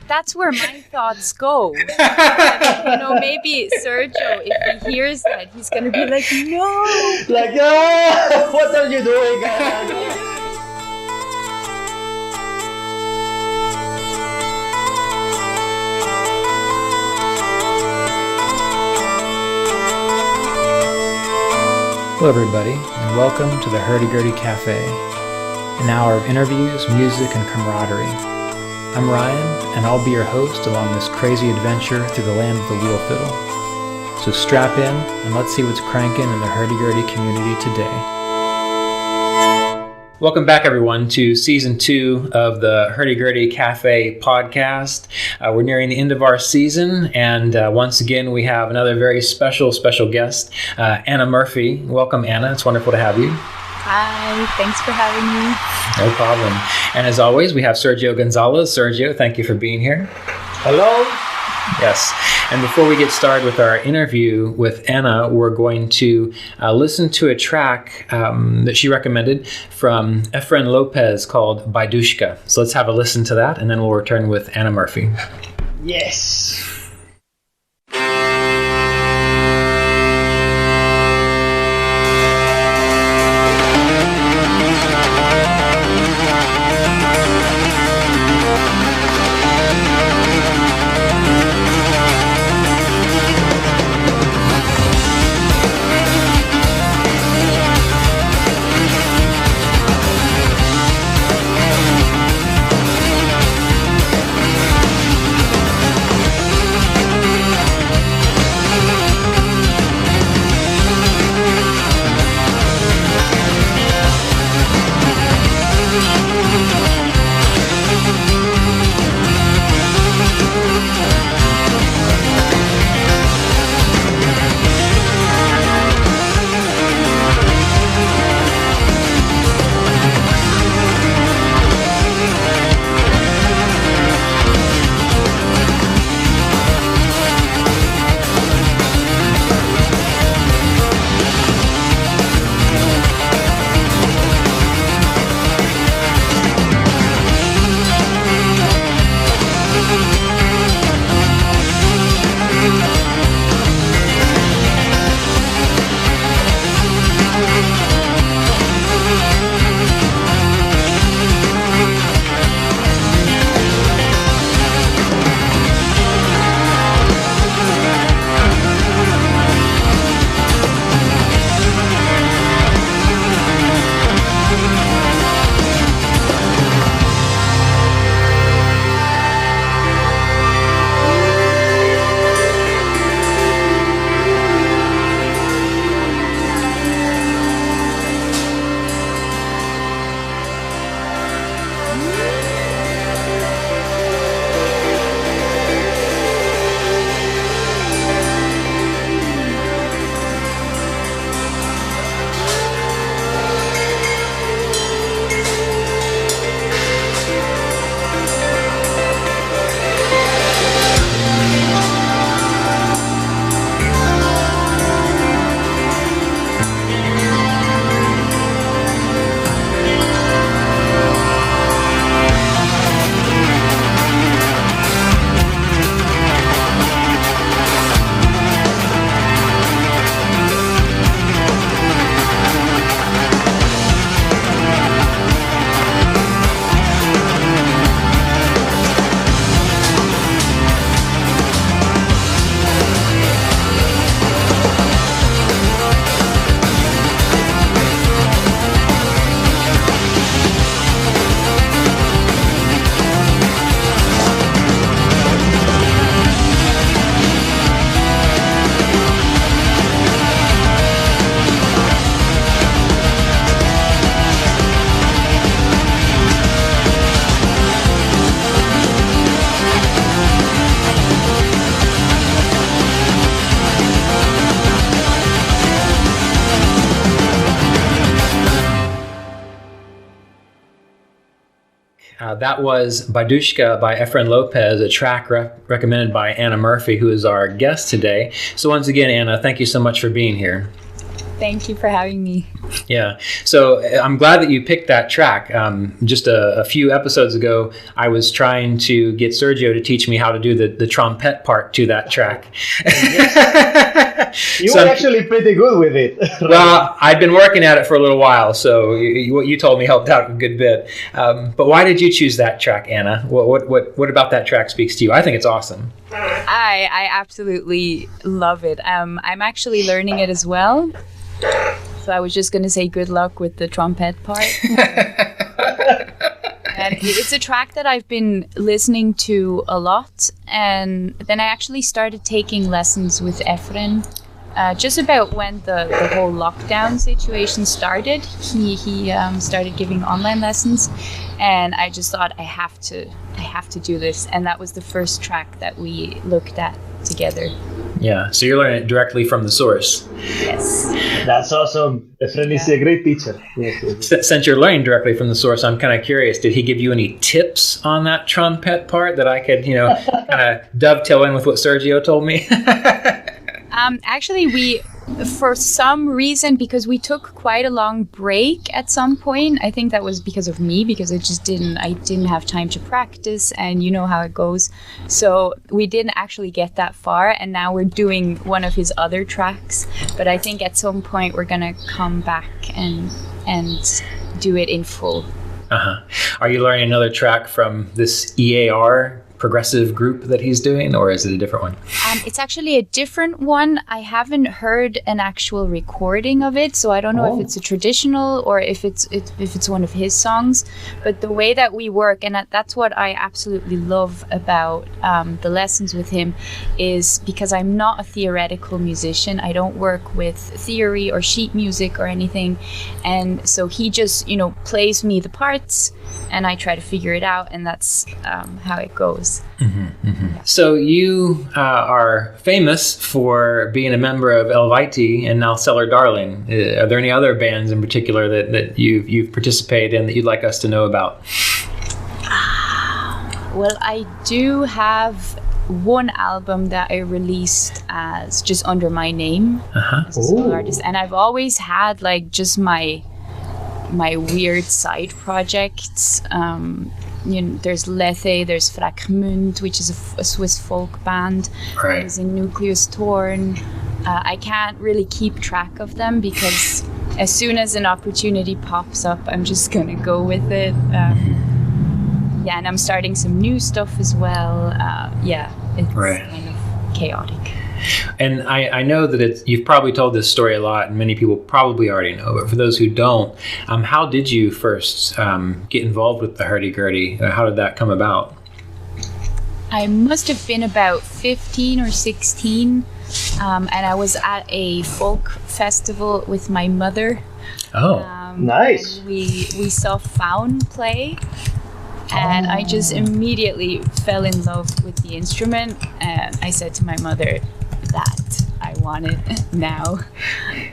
that's where my thoughts go. Maybe Sergio, if he hears that, he's going to be like, no. Like, what are you doing? Hello everybody, and welcome to the Hurdy Gurdy Café, an hour of interviews, music, and camaraderie. I'm Ryan, and I'll be your host along this crazy adventure through the land of the wheel fiddle. So strap in, and let's see what's cranking in the Hurdy Gurdy community today. Welcome back, everyone, to Season 2 of the Hurdy Gurdy Café podcast. We're nearing the end of our season, and once again, we have another very special guest, Anna Murphy. Welcome, Anna. It's wonderful to have you. Hi, thanks for having me. No problem. And as always, we have Sergio Gonzalez. Sergio, thank you for being here. Hello. Yes. And before we get started with our interview with Anna, we're going to listen to a track that she recommended from Efren Lopez called Baiduska. So let's have a listen to that, and then we'll return with Anna Murphy. Yes. That was Baiduska by Efren Lopez, a track recommended by Anna Murphy, who is our guest today. So once again, Anna, thank you so much for being here. Thank you for having me. Yeah. So I'm glad that you picked that track. Just a few episodes ago, I was trying to get Sergio to teach me how to do the trompet part to that track. You were actually pretty good with it. Well, I'd been working at it for a little while, so what you told me helped out a good bit. But why did you choose that track, Anna? What about that track speaks to you? I think it's awesome. I absolutely love it. I'm actually learning it as well. So I was just going to say good luck with the trumpet part. And it's a track that I've been listening to a lot. And then I actually started taking lessons with Efren. Just about when the whole lockdown situation started, he started giving online lessons, and I just thought I have to do this, and that was the first track that we looked at together. Yeah, so you're learning it directly from the source. Yes. That's awesome. Efren is a great teacher. Yes. Since you're learning directly from the source, I'm kind of curious, did he give you any tips on that trumpet part that I could, kind of dovetail in with what Sergio told me? Actually, for some reason, because we took quite a long break at some point, I think that was because of me, because I didn't have time to practice, and you know how it goes. So we didn't actually get that far, and now we're doing one of his other tracks. But I think at some point we're gonna come back and do it in full. Are you learning another track from this EAR progressive group that he's doing, or is it a different one? It's actually a different one. I haven't heard an actual recording of it, so I don't know if it's a traditional or if it's one of his songs. But the way that we work, and that's what I absolutely love about the lessons with him, is because I'm not a theoretical musician. I don't work with theory or sheet music or anything, and so he just plays me the parts, and I try to figure it out, and that's how it goes. Yeah. So you are famous for being a member of Eluveitie and now Cellar Darling. Are there any other bands in particular that you've participated in that you'd like us to know about? Well, I do have one album that I released as just under my name as a solo artist, and I've always had just my weird side projects. There's Lethe, there's Fragment, which is a Swiss folk band. Right. There's a Nucleus Torn. I can't really keep track of them because as soon as an opportunity pops up, I'm just gonna go with it. And I'm starting some new stuff as well. It's kind of chaotic. And I know that you've probably told this story a lot, and many people probably already know, but for those who don't, how did you first get involved with the Hurdy Gurdy? How did that come about? I must have been about 15 or 16, and I was at a folk festival with my mother. Nice. And we saw Faun play, and I just immediately fell in love with the instrument, and I said to my mother that I want it now.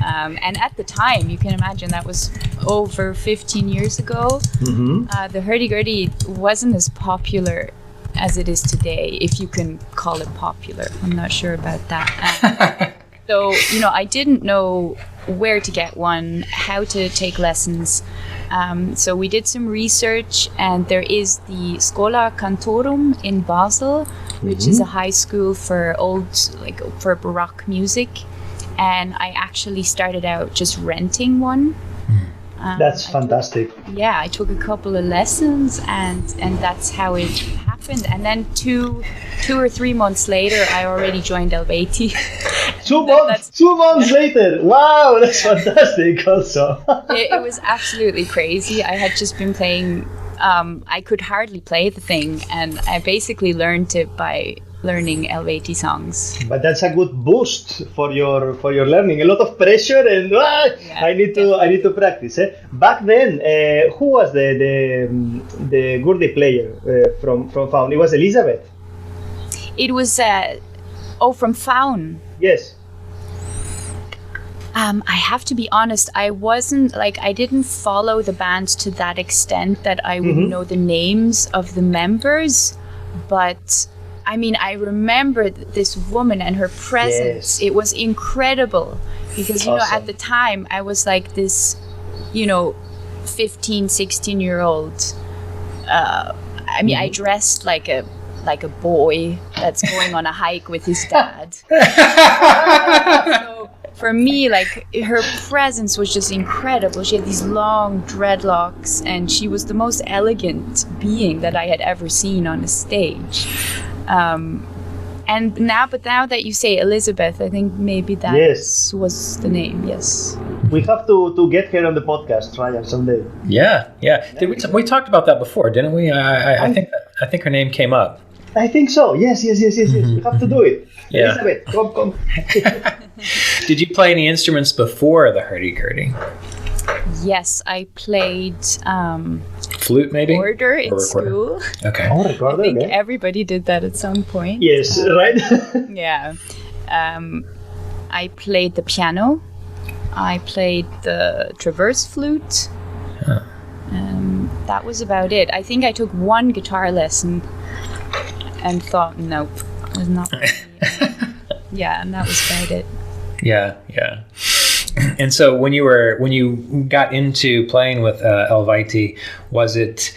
And at the time, you can imagine that was over 15 years ago. The Hurdy Gurdy wasn't as popular as it is today, if you can call it popular. I'm not sure about that. So, I didn't know where to get one, how to take lessons. So we did some research, and there is the Schola Cantorum in Basel, which is a high school for for Baroque music. And I actually started out just renting one. That's fantastic. I took a couple of lessons, and that's how it happened. And then two or 3 months later, I already joined Eluveitie. 2 months later. Wow, that's fantastic also. It was absolutely crazy. I had just been playing, I could hardly play the thing, and I basically learned it by learning Eluveitie songs. But that's a good boost for your learning. A lot of pressure, and I need to practice. Back then, who was the gurdy player from Faun? It was Elizabeth. It was from Faun. Yes. I have to be honest, I didn't follow the band to that extent that I would know the names of the members, but I remember this woman and her presence. Yes. It was incredible. Because, you know, at the time I was like this, 15, 16-year-old. I mean, I dressed like a boy that's going on a hike with his dad. So for me, like, her presence was just incredible. She had these long dreadlocks, and she was the most elegant being that I had ever seen on a stage. And now that you say Elizabeth, I think maybe that was the name. Yes. We have to get her on the podcast, Ryan, someday. Yeah. We talked about that before, didn't we? I think her name came up. I think so. Yes. We have to do it. Yeah. Elizabeth, come. Did you play any instruments before the Hurdy Gurdy? Yes, I played flute, maybe? Recorder in school. Okay. Oh, recorder, I think everybody did that at some point. Yes, right? Yeah. I played the piano. I played the traverse flute. Huh. That was about it. I think I took one guitar lesson and thought, nope, it was not for me. Yeah, and that was about it. Yeah. And so when you got into playing with Eluveitie, was it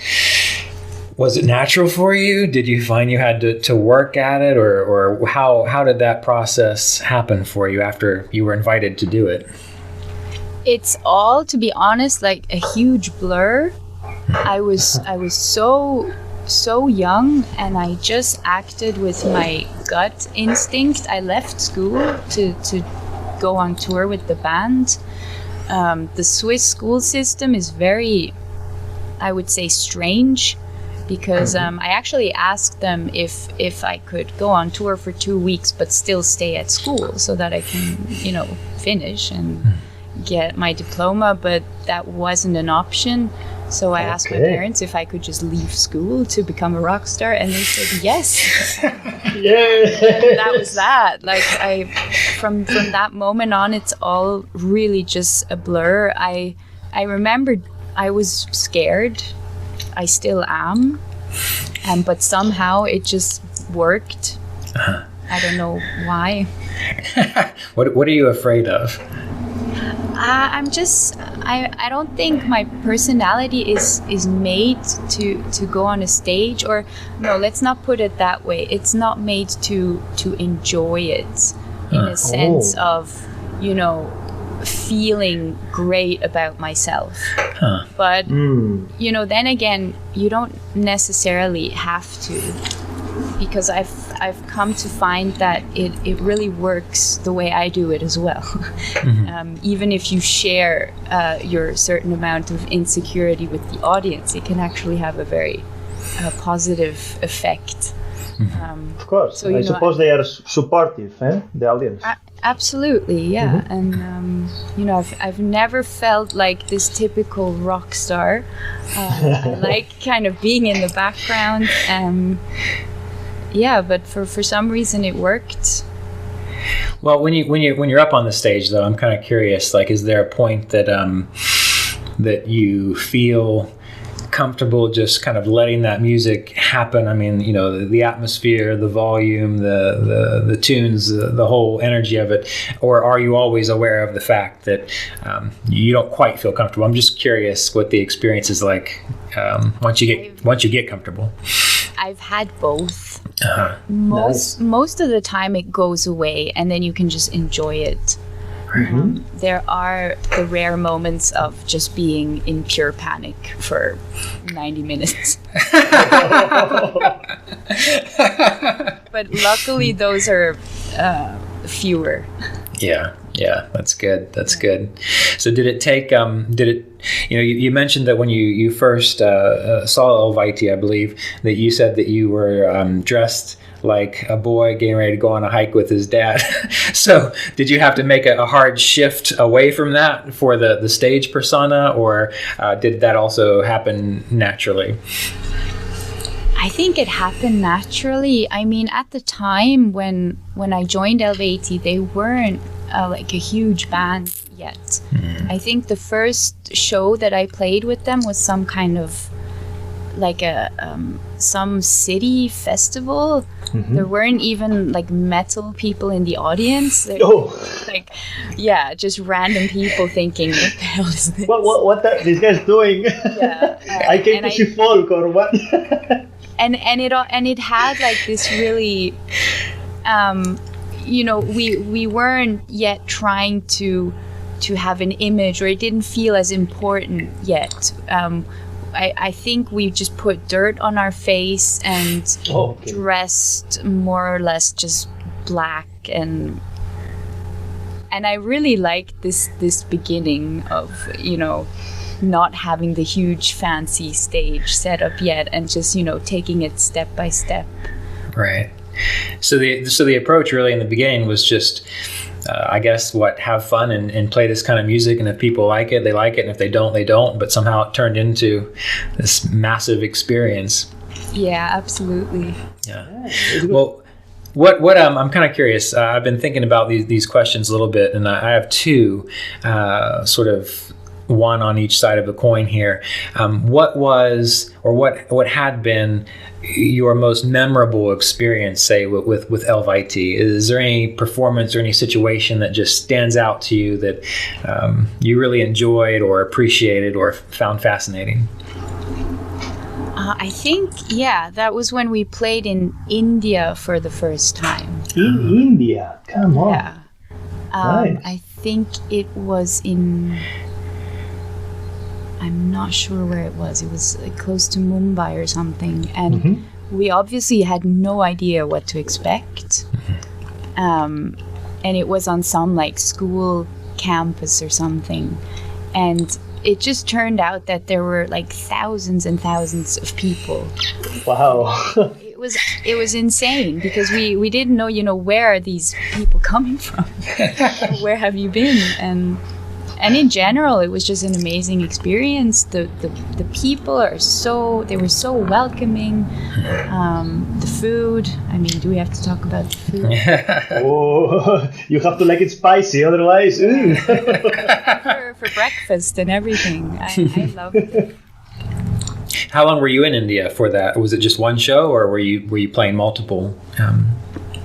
natural for you? Did you find you had to work at it, or how did that process happen for you after you were invited to do it? It's all, to be honest, like a huge blur. I was so young, and I just acted with my gut instinct. I left school to go on tour with the band. The Swiss school system is very, I would say, strange, because I actually asked them if I could go on tour for 2 weeks but still stay at school so that I can, finish and get my diploma, but that wasn't an option. So I asked my parents if I could just leave school to become a rock star, and they said yes. And that was that. Like, from that moment on, it's all really just a blur. I remembered I was scared. I still am, but somehow it just worked. I don't know why. What are you afraid of? I don't think my personality is made to go on a stage, or no, let's not put it that way. It's not made to enjoy it in a sense of, feeling great about myself. But, then again, you don't necessarily have to, because I've come to find that it really works the way I do it as well. Even if you share your certain amount of insecurity with the audience, it can actually have a very positive effect. Of course. So, I suppose they are supportive, the audience. Absolutely, yeah. And I've never felt like this typical rock star. I like kind of being in the background. Yeah, but for some reason it worked. Well, when you're up on the stage, though, I'm kind of curious. Like, is there a point that that you feel comfortable just kind of letting that music happen? I mean, the atmosphere, the volume, the tunes, the whole energy of it, or are you always aware of the fact that you don't quite feel comfortable? I'm just curious what the experience is like once you get comfortable. I've had both. Most of the time it goes away, and then you can just enjoy it. There are the rare moments of just being in pure panic for 90 minutes. But luckily those are fewer. Yeah, that's good. So did it take, you mentioned that when you first saw Eluveitie, I believe, that you said that you were dressed like a boy getting ready to go on a hike with his dad. So did you have to make a hard shift away from that for the stage persona, or did that also happen naturally? I think it happened naturally. I mean, at the time when I joined Eluveitie, they weren't like a huge band yet. I think the first show that I played with them was some kind of like a some city festival. There weren't even like metal people in the audience. Like, yeah, just random people thinking, what the hell is this? What this guy's doing? Yeah, I came to see folk or what? and it had like this really, we weren't yet trying to have an image, or it didn't feel as important yet. I think we just put dirt on our face and dressed more or less just black, and I really liked this beginning of, not having the huge fancy stage set up yet, and just, taking it step by step. Right. So the approach really in the beginning was just, I guess, have fun and play this kind of music, and if people like it, they like it, and if they don't, they don't. But somehow it turned into this massive experience. Yeah, absolutely. Yeah. Well, what I'm kind of curious. I've been thinking about these questions a little bit, and I have two, sort of one on each side of the coin here. What was, or what had been, your most memorable experience, say, with Eluveitie? Is there any performance or any situation that just stands out to you that you really enjoyed or appreciated or found fascinating? I think, that was when we played in India for the first time. In India? Come on. Yeah. Nice. I think it was in... I'm not sure where it was. It was like close to Mumbai or something. And we obviously had no idea what to expect. And it was on some like school campus or something. And it just turned out that there were like thousands and thousands of people. Wow. It was insane, because we didn't know, where are these people coming from? Where have you been? And in general, it was just an amazing experience. The people they were so welcoming. The food, I mean, do we have to talk about the food? Oh, you have to like it spicy, otherwise. For breakfast and everything. I love it. How long were you in India for that? Was it just one show, or were you playing multiple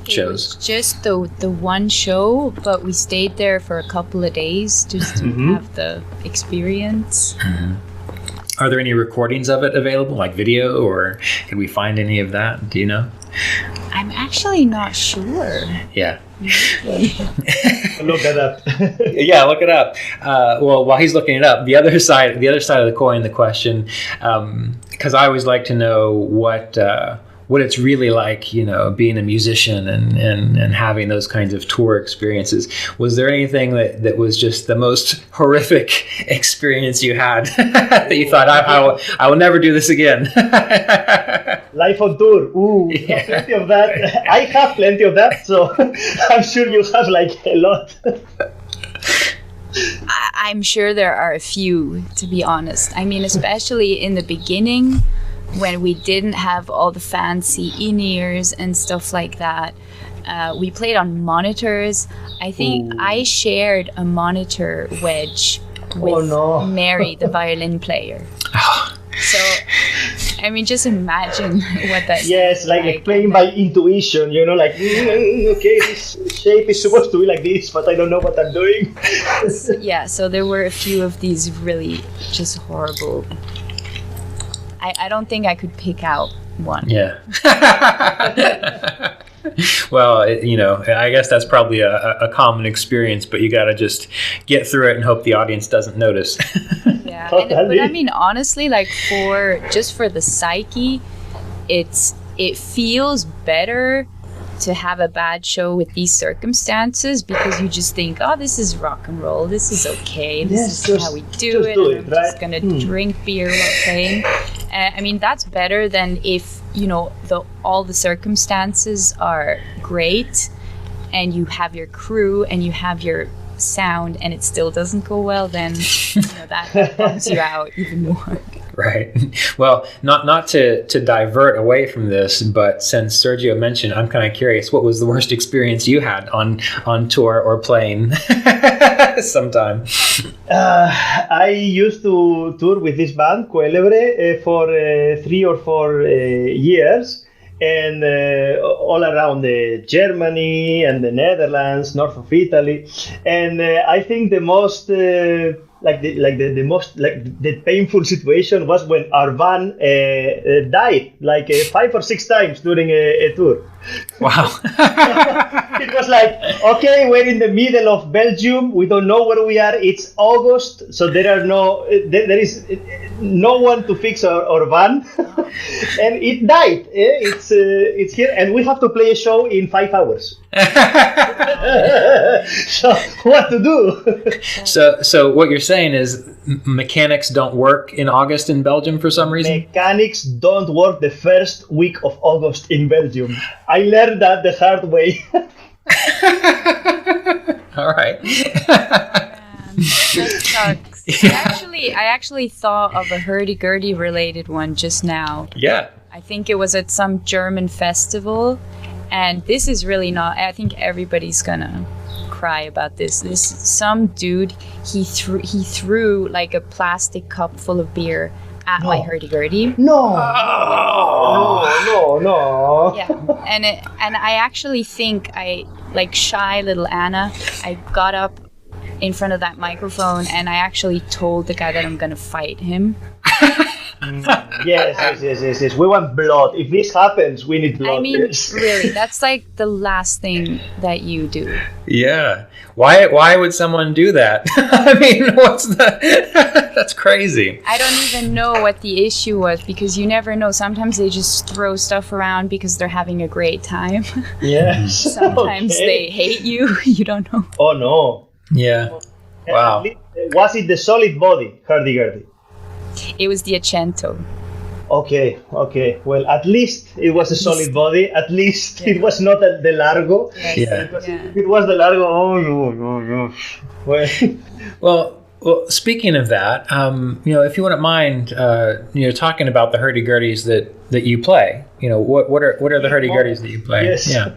shows? It was just the one show, but we stayed there for a couple of days just to have the experience. Are there any recordings of it available, like video, or can we find any of that? Do you know? I'm actually not sure. Yeah. Look it up. Yeah, look it up. Well, while he's looking it up, the other side of the coin, the question, because I always like to know what it's really like, being a musician and having those kinds of tour experiences. Was there anything that was just the most horrific experience you had that you thought, I will never do this again? Life on tour. Ooh, yeah. Plenty of that. I have plenty of that, so I'm sure you have like a lot. I'm sure there are a few, to be honest. I mean, especially in the beginning, when we didn't have all the fancy in-ears and stuff like that. We played on monitors. I think I shared a monitor wedge with Mary, the violin player. So, I mean, just imagine what that's like playing by intuition, okay, this shape is supposed to be like this, but I don't know what I'm doing. Yeah, so there were a few of these really just horrible... I don't think I could pick out one. Yeah. Well, I guess that's probably a common experience, but you got to just get through it and hope the audience doesn't notice. Yeah, but I mean, honestly, like for the psyche, it feels better to have a bad show with these circumstances, because you just think, oh, this is rock and roll, this is okay, this is how we do it, and I'm just gonna drink beer while playing. I mean, that's better than if all the circumstances are great and you have your crew and you have your sound and it still doesn't go well, then that bums you out even more. Right. Well, not to divert away from this, but since Sergio mentioned, I'm kind of curious, what was the worst experience you had on tour or playing sometime? I used to tour with this band, Coelebre, for 3 or 4 years. And all around Germany and the Netherlands, north of Italy, and I think the most the painful situation was when our van died 5 or 6 times during a tour. Wow. It was like, okay, we're in the middle of Belgium. We don't know where we are. It's August, so there is no one to fix our van, and it died. It's here, and we have to play a show in 5 hours. So what to do? So what you're saying is mechanics don't work in August in Belgium for some reason? Mechanics don't work the first week of August in Belgium. I learned that the hard way. All right. That sucks. I actually thought of a Hurdy Gurdy related one just now. Yeah. I think it was at some German festival, and this is really not. I think everybody's gonna cry about this. Some dude, he threw like a plastic cup full of beer at my Hurdy Gurdy. No. Yeah, and I actually think like shy little Anna, I got up in front of that microphone and I actually told the guy that I'm gonna fight him. Yes. We want blood. If this happens, we need blood. I mean, really, that's like the last thing that you do. Yeah. Why would someone do that? I mean, that's crazy. I don't even know what the issue was, because you never know. Sometimes they just throw stuff around because they're having a great time. Yes. Sometimes they hate you. You don't know. Oh, no. Yeah. Wow. Was it the solid body, Hurdy Gurdy? It was the accento. Okay. Well, at least it was a solid body. At least it was not the largo. Yeah. It was the largo. Oh. Well, speaking of that, if you wouldn't mind, talking about the Hurdy Gurdies that you play. What are the Hurdy Gurdies that you play? Yes. Yeah.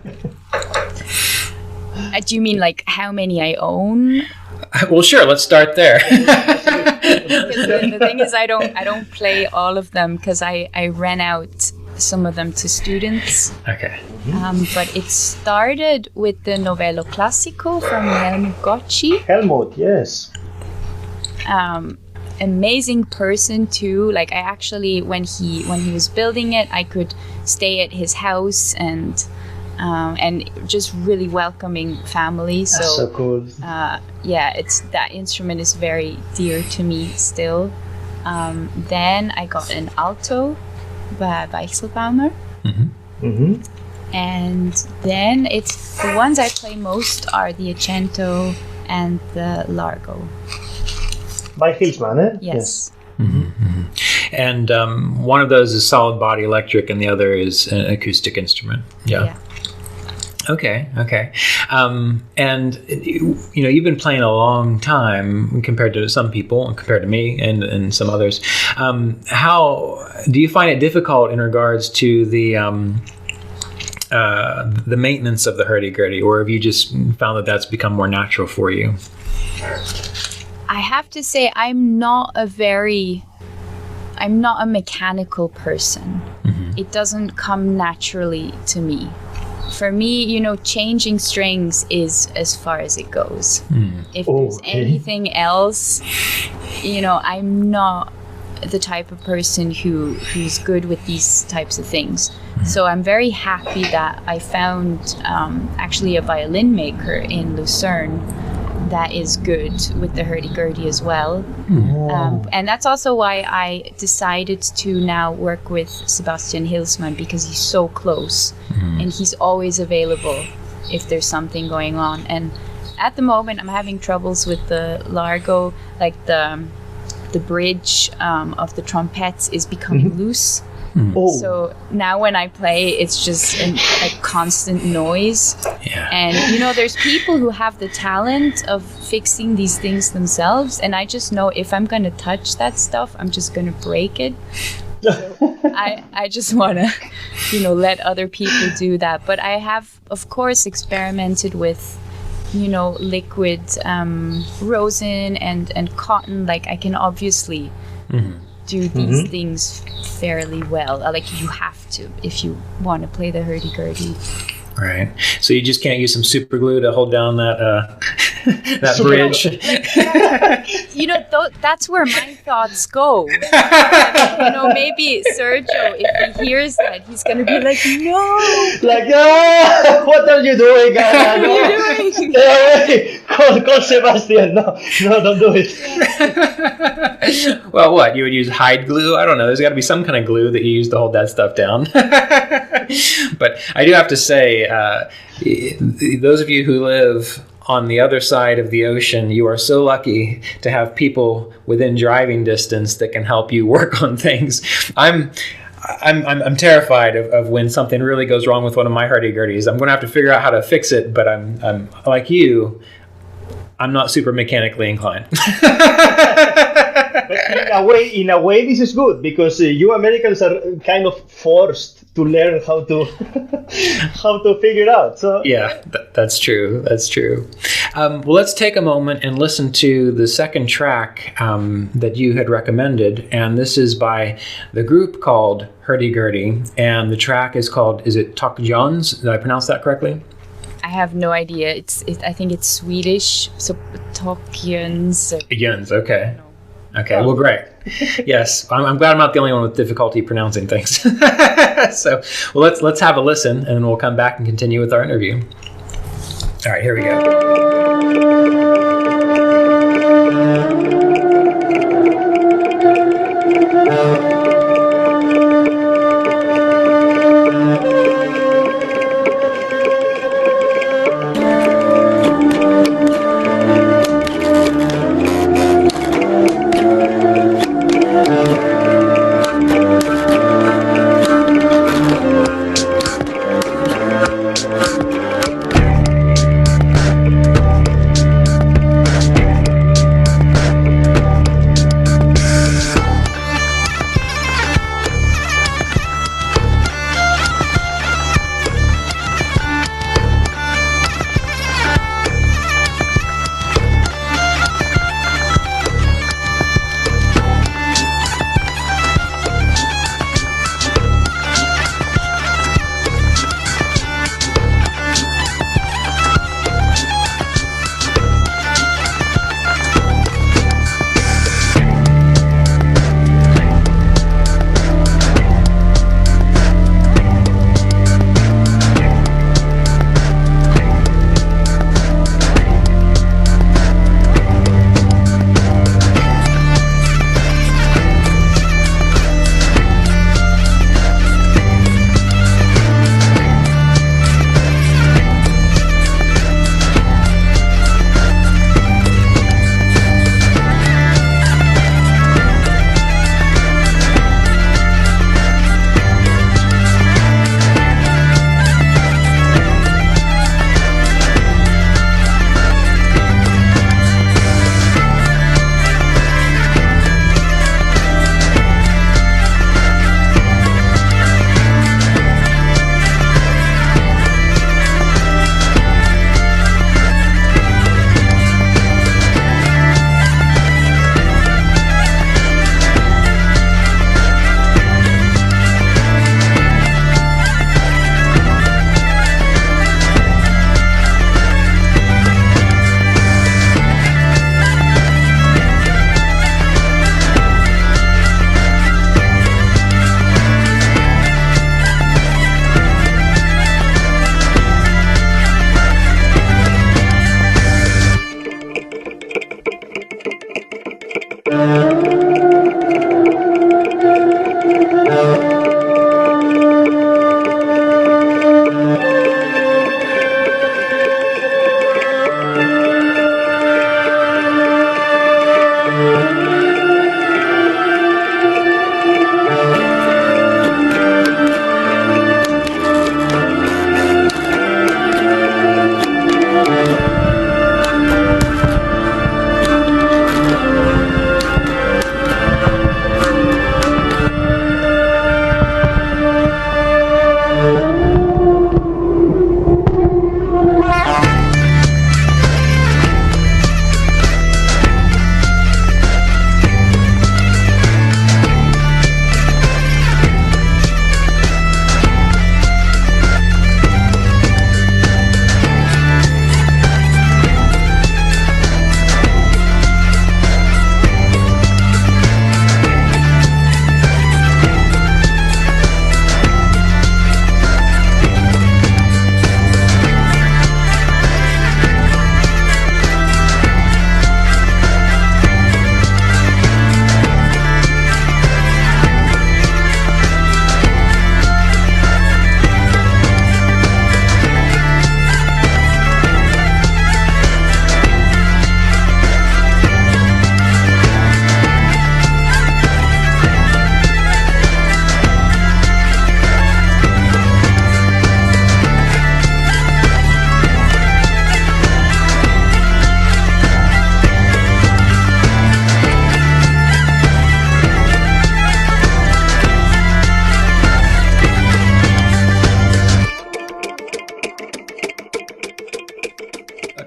Do you mean like how many I own? Well, sure. Let's start there. The thing is, I don't play all of them because I rent out some of them to students. Okay. But it started with the Novello Classico from Helmut. Helmut, yes. Amazing person too. Like I actually, when he was building it, I could stay at his house and just really welcoming family. That's so cool. It's that instrument is very dear to me still. Then I got an alto by Weichselbaumer. Mm-hmm. And then it's the ones I play most are the accento and the largo. By Hilsman, eh? Yes. Mm-hmm. And one of those is solid body electric, and the other is an acoustic instrument. Yeah. Okay. And you've been playing a long time compared to some people, and compared to me and some others. How do you find it difficult in regards to the maintenance of the Hurdy Gurdy, or have you just found that that's become more natural for you? I have to say I'm not a mechanical person. Mm-hmm. It doesn't come naturally to me. For me, changing strings is as far as it goes. If there's anything else, I'm not the type of person who's good with these types of things. So I'm very happy that I found actually a violin maker in Lucerne that is good with the Hurdy Gurdy as well. And that's also why I decided to now work with Sebastian Hilsman, because he's so close and he's always available if there's something going on. And at the moment I'm having troubles with the largo, like the bridge of the trumpets is becoming loose. Oh. So now when I play, it's just a constant noise. Yeah. And, you know, there's people who have the talent of fixing these things themselves. And I just know if I'm going to touch that stuff, I'm just going to break it. So I just want to, you know, let other people do that. But I have, of course, experimented with, you know, liquid rosin and cotton. Like, I can obviously do these things fairly well. Like, you have to if you want to play the Hurdy Gurdy. Right. So you just can't use some super glue to hold down that that bridge. You know, that's where my thoughts go. And, you know, maybe Sergio, if he hears that, he's gonna be like, no. Like, what are you doing? What are you doing? Call Sebastian. No, don't do it. Well, what? You would use hide glue? I don't know. There's got to be some kind of glue that you use to hold that stuff down. But I do have to say, those of you who live on the other side of the ocean, you are so lucky to have people within driving distance that can help you work on things. I'm terrified of when something really goes wrong with one of my hurdy-gurdies. I'm going to have to figure out how to fix it, but I'm like you, I'm not super mechanically inclined. But in a way, this is good because you Americans are kind of forced to learn how to figure it out. So yeah, that's true. That's true. Well, let's take a moment and listen to the second track that you had recommended, and this is by the group called Hurdy Gurdy, and the track is called, is it Tak jöns? Did I pronounce that correctly? I have no idea. I think it's Swedish. So Tak jöns. Jöns, okay. Okay, well, great. Yes, I'm glad I'm not the only one with difficulty pronouncing things. So, well, let's have a listen, and we'll come back and continue with our interview. All right, here we go.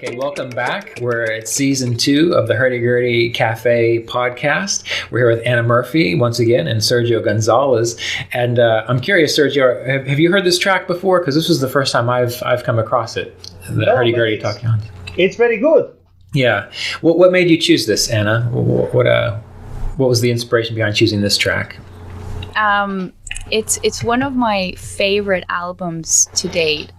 Okay, welcome back. We're at season 2 of the Hurdy Gurdy Café podcast. We're here with Anna Murphy once again and Sergio Gonzalez. And I'm curious, Sergio, have you heard this track before? Because this was the first time I've come across it. The Hurdy Gurdy talking on. It's very good. Yeah. What made you choose this, Anna? What was the inspiration behind choosing this track? It's one of my favorite albums to date.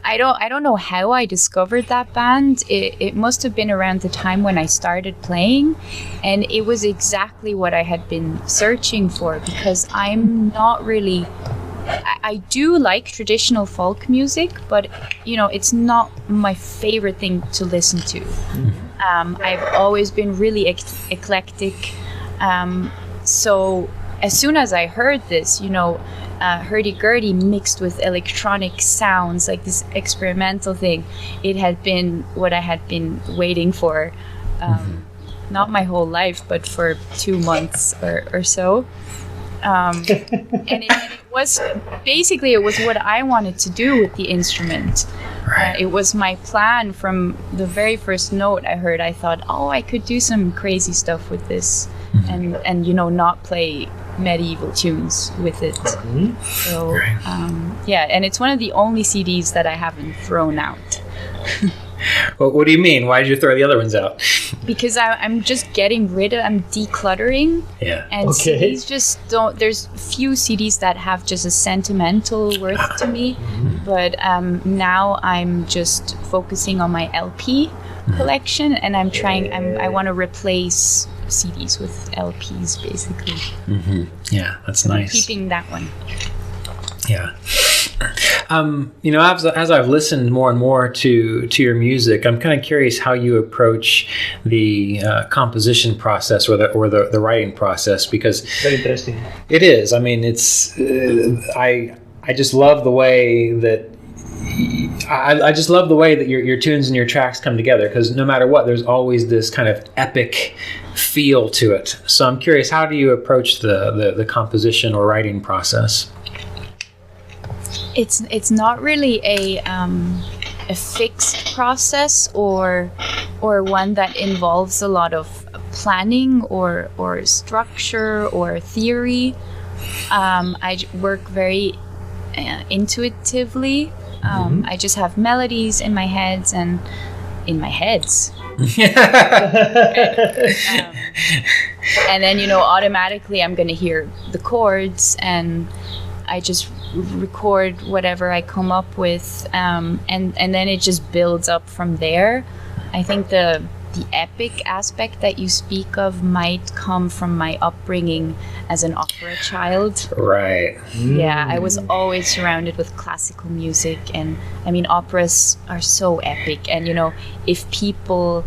I don't know how I discovered that band. It must have been around the time when I started playing, and it was exactly what I had been searching for, because I'm not really... I do like traditional folk music, but it's not my favorite thing to listen to. I've always been really eclectic. So as soon as I heard this, Hurdy Gurdy mixed with electronic sounds, like this experimental thing, it had been what I had been waiting for, not my whole life, but for 2 months or so. And it was basically, it was what I wanted to do with the instrument. Right. It was my plan from the very first note I heard. I thought, I could do some crazy stuff with this, and not play medieval tunes with it. So and it's one of the only CDs that I haven't thrown out. Well, what do you mean? Why did you throw the other ones out? Because I'm just getting rid of, I'm decluttering. Yeah. And CDs just don't, there's few CDs that have just a sentimental worth to me. But now I'm just focusing on my LP collection, and I want to replace CDs with LPs, basically. Yeah, that's nice. I'm keeping that one. Yeah. As I've listened more and more to your music, I'm kind of curious how you approach the composition process or the writing process, because very interesting. It is. I mean, it's I just love the way that I just love the way that your tunes and your tracks come together, because no matter what, there's always this kind of epic feel to it. So I'm curious, how do you approach the composition or writing process? It's not really a fixed process or one that involves a lot of planning or structure or theory. I work very intuitively. I just have melodies in my heads and in my heads. And then automatically I'm going to hear the chords, and I just record whatever I come up with, and then it just builds up from there. I think the epic aspect that you speak of might come from my upbringing as an opera child. Right. Yeah, I was always surrounded with classical music, and I mean, operas are so epic, and if people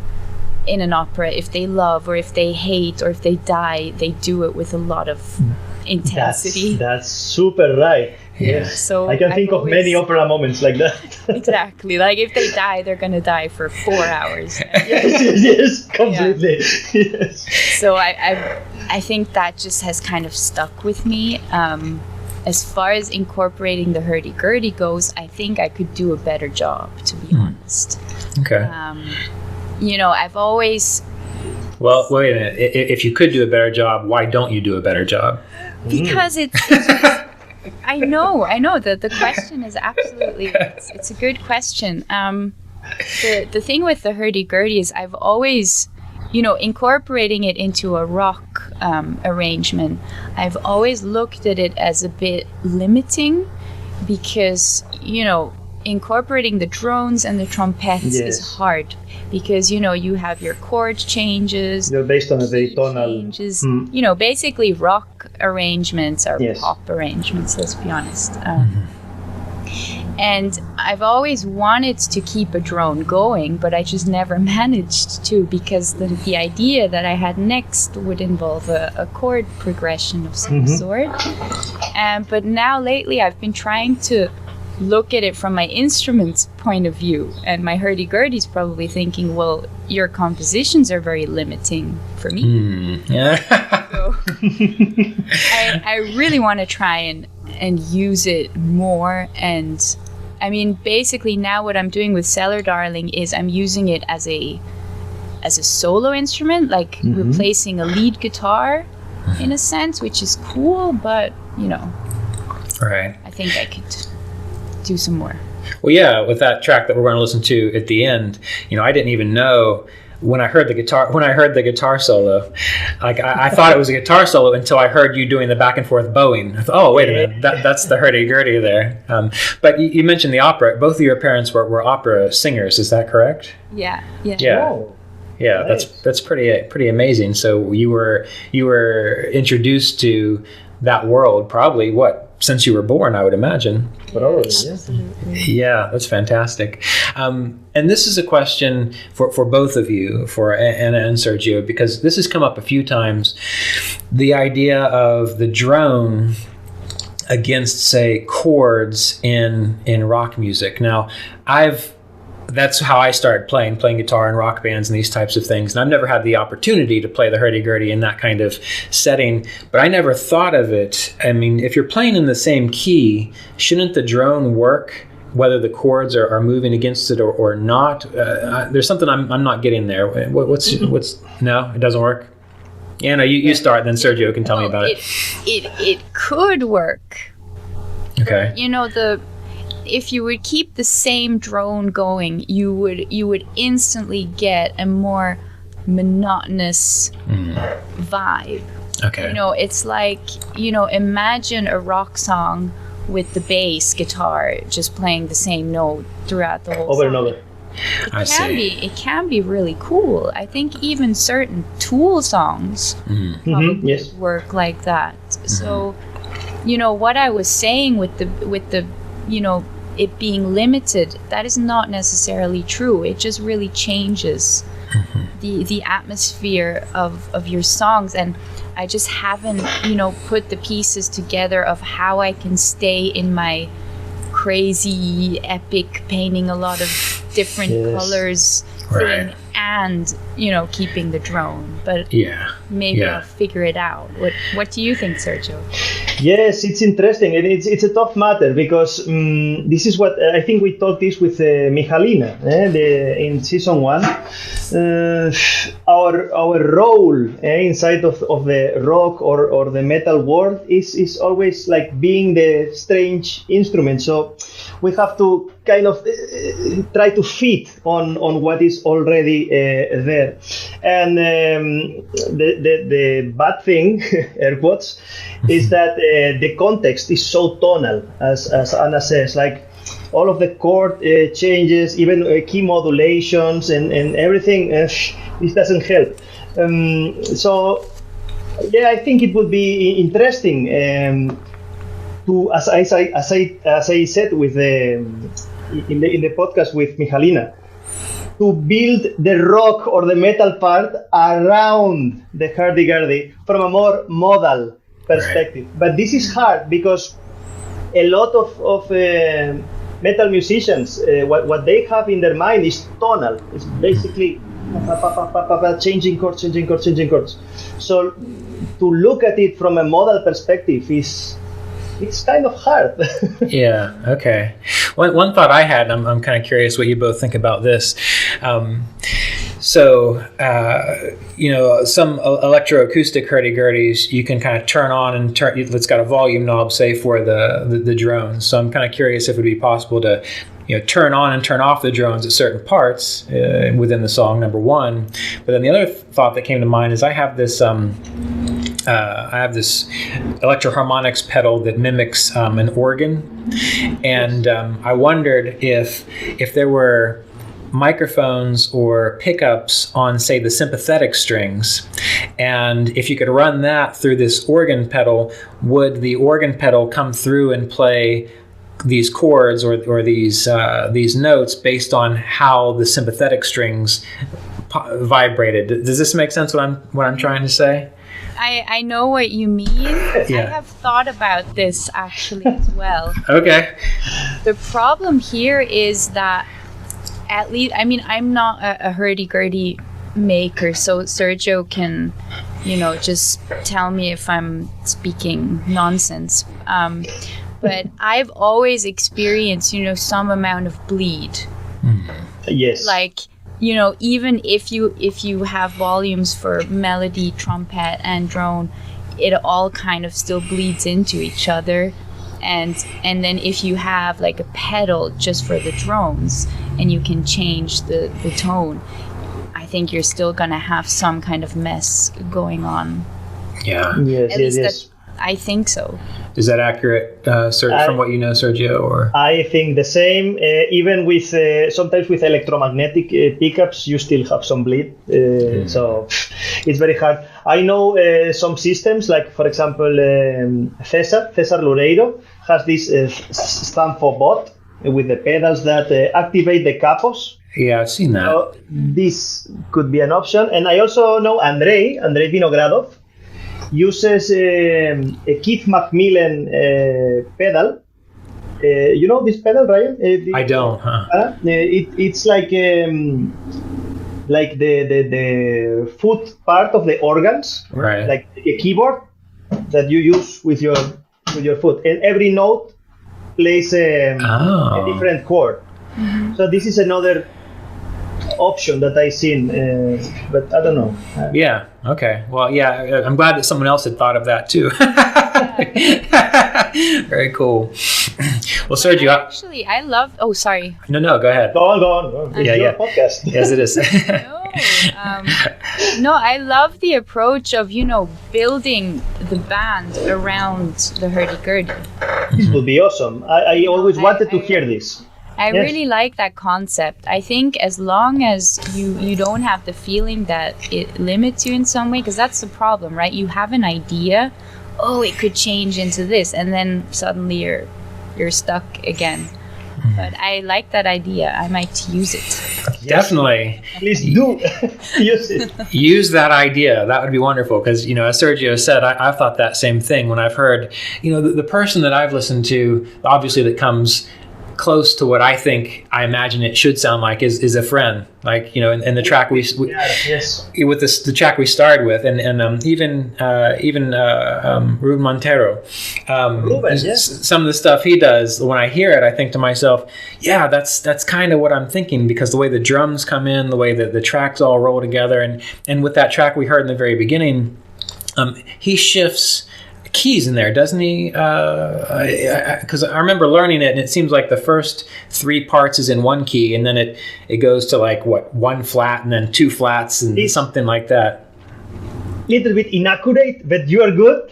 in an opera, if they love or if they hate or if they die, they do it with a lot of intensity. That's super right. Yes. So I can think of many opera moments like that. Exactly. Like if they die, they're going to die for 4 hours. yes, completely. Yeah. Yes. So I think that just has kind of stuck with me. As far as incorporating the Hurdy Gurdy goes, I think I could do a better job, to be honest. Okay. I've always... Well, wait a minute. If you could do a better job, why don't you do a better job? Because it's I know that the question is absolutely, it's a good question. The thing with the Hurdy Gurdy is I've always, incorporating it into a rock arrangement, I've always looked at it as a bit limiting, because, incorporating the drones and the trumpets is hard, because you have your chord changes. You're based on a very tonal changes. Basically rock arrangements are pop arrangements. Let's be honest. And I've always wanted to keep a drone going, but I just never managed to, because the idea that I had next would involve a chord progression of some sort. But now lately I've been trying to look at it from my instrument's point of view, and my hurdy-gurdy's probably thinking, well, your compositions are very limiting for me. So I really want to try and use it more and I mean, basically now what I'm doing with Cellar Darling is I'm using it as a solo instrument, like replacing a lead guitar in a sense, which is cool, but Right. I think I could do some more. Well, yeah, with that track that we're going to listen to at the end, I didn't even know when I heard the guitar solo, like I thought it was a guitar solo until I heard you doing the back and forth bowing. I thought, oh, wait a minute, that's the Hurdy Gurdy there. But you mentioned the opera. Both of your parents were opera singers. Is that correct? Yeah. Oh, yeah. nice. That's pretty amazing. So you were introduced to that world probably since you were born, I would imagine. Probably, Absolutely. Yeah, that's fantastic. And this is a question for both of you, for Anna and Sergio, because this has come up a few times. The idea of the drone against, say, chords in rock music. Now, that's how I started playing guitar in rock bands and these types of things. And I've never had the opportunity to play the hurdy-gurdy in that kind of setting, but I never thought of it. I mean, if you're playing in the same key, shouldn't the drone work whether the chords are moving against it or not? There's something I'm not getting there. What's no, it doesn't work? Anna, you start, then Sergio can tell me about it. It could work. Okay. If you would keep the same drone going, you would instantly get a more monotonous vibe. Okay. It's like, imagine a rock song with the bass guitar just playing the same note throughout the whole over song. and over. It can be really cool. I think even certain Tool songs probably work like that. So, what I was saying with the it being limited, that is not necessarily true. It just really changes the atmosphere of your songs, and I just haven't put the pieces together of how I can stay in my crazy epic painting a lot of different colors thing and keeping the drone, but maybe I'll figure it out. What do you think, Sergio? Yes, it's interesting, and it's a tough matter because this is what I think we talked this with Michalina in season 1. Our role inside of the rock or the metal world is always like being the strange instrument. So we have to kind of try to fit on what is already there. And the bad thing, air quotes, is that the context is so tonal, as Anna says, like all of the chord changes, even key modulations and everything, this doesn't help. So, I think it would be interesting to, as I said with in the podcast with Michalina, to build the rock or the metal part around the hurdy-gurdy from a more modal perspective. But this is hard because a lot of metal musicians, what they have in their mind is tonal. It's basically changing chords. So to look at it from a modal perspective it's kind of hard. Yeah. Okay. One thought I had, I'm kind of curious what you both think about this. Some electroacoustic hurdy-gurdies you can kind of turn on and turn. It's got a volume knob, say, for the drones. So I'm kind of curious if it would be possible to turn on and turn off the drones at certain parts within the song, number one. But then the other thought that came to mind is I have this electroharmonics pedal that mimics an organ, and I wondered if there were microphones or pickups on, say, the sympathetic strings, and if you could run that through this organ pedal, would the organ pedal come through and play these chords or these notes based on how the sympathetic strings vibrated? Does this make sense? What I'm trying to say? I know what you mean. Yeah. I have thought about this actually as well. Okay. The problem here is that at least, I'm not a hurdy-gurdy maker, so Sergio can, just tell me if I'm speaking nonsense. but I've always experienced, some amount of bleed. Yes. Like, even if you have volumes for melody, trumpet, and drone, it all kind of still bleeds into each other. And then if you have like a pedal just for the drones and you can change the tone, I think you're still gonna have some kind of mess going on. Yeah. Yes, At least yes. I think so. Is that accurate, from what you know, Sergio? Or I think the same. Even with sometimes with electromagnetic pickups, you still have some bleed. So it's very hard. I know some systems, like for example, Cesar Loureiro has this Stanford bot with the pedals that activate the capos. Yeah, I've seen that. So this could be an option. And I also know Andrei Vinogradov uses a Keith Macmillan pedal. You know this pedal, Raül? I don't, huh? It's like the foot part of the organs, Right. like a keyboard that you use with your foot, and every note plays a different chord. So this is another option that I've seen, but I don't know. Yeah. Okay. Well, yeah. I'm glad that someone else had thought of that too. Very cool. Well, Sergio. Actually, I love. Oh, sorry. No. Go ahead. Go on. It's your podcast. Yes, it is. No, I love the approach of building the band around the Hurdy Gurdy. This would be awesome. I always wanted to hear this. I Yes. really like that concept. I think as long as you don't have the feeling that it limits you in some way, because that's the problem, right? You have an idea, it could change into this, and then suddenly you're stuck again. But I like that idea. I might use it. Definitely. Please do use it. Use that idea. That would be wonderful because, as Sergio said, I've thought that same thing when I've heard, the person that I've listened to, obviously that comes close to what I imagine it should sound like is Efren, like and the track yes. With the track we started with, and even Ruben Montero, some of the stuff he does. When I hear it, I think to myself, yeah, that's kind of what I'm thinking, because the way the drums come in, the way that the tracks all roll together, and with that track we heard in the very beginning, he shifts keys in there, doesn't he? Because I remember learning it, and it seems like the first 3 parts is in one key, and then it goes to like one flat and then 2 flats and something like that. Little bit inaccurate, but you are good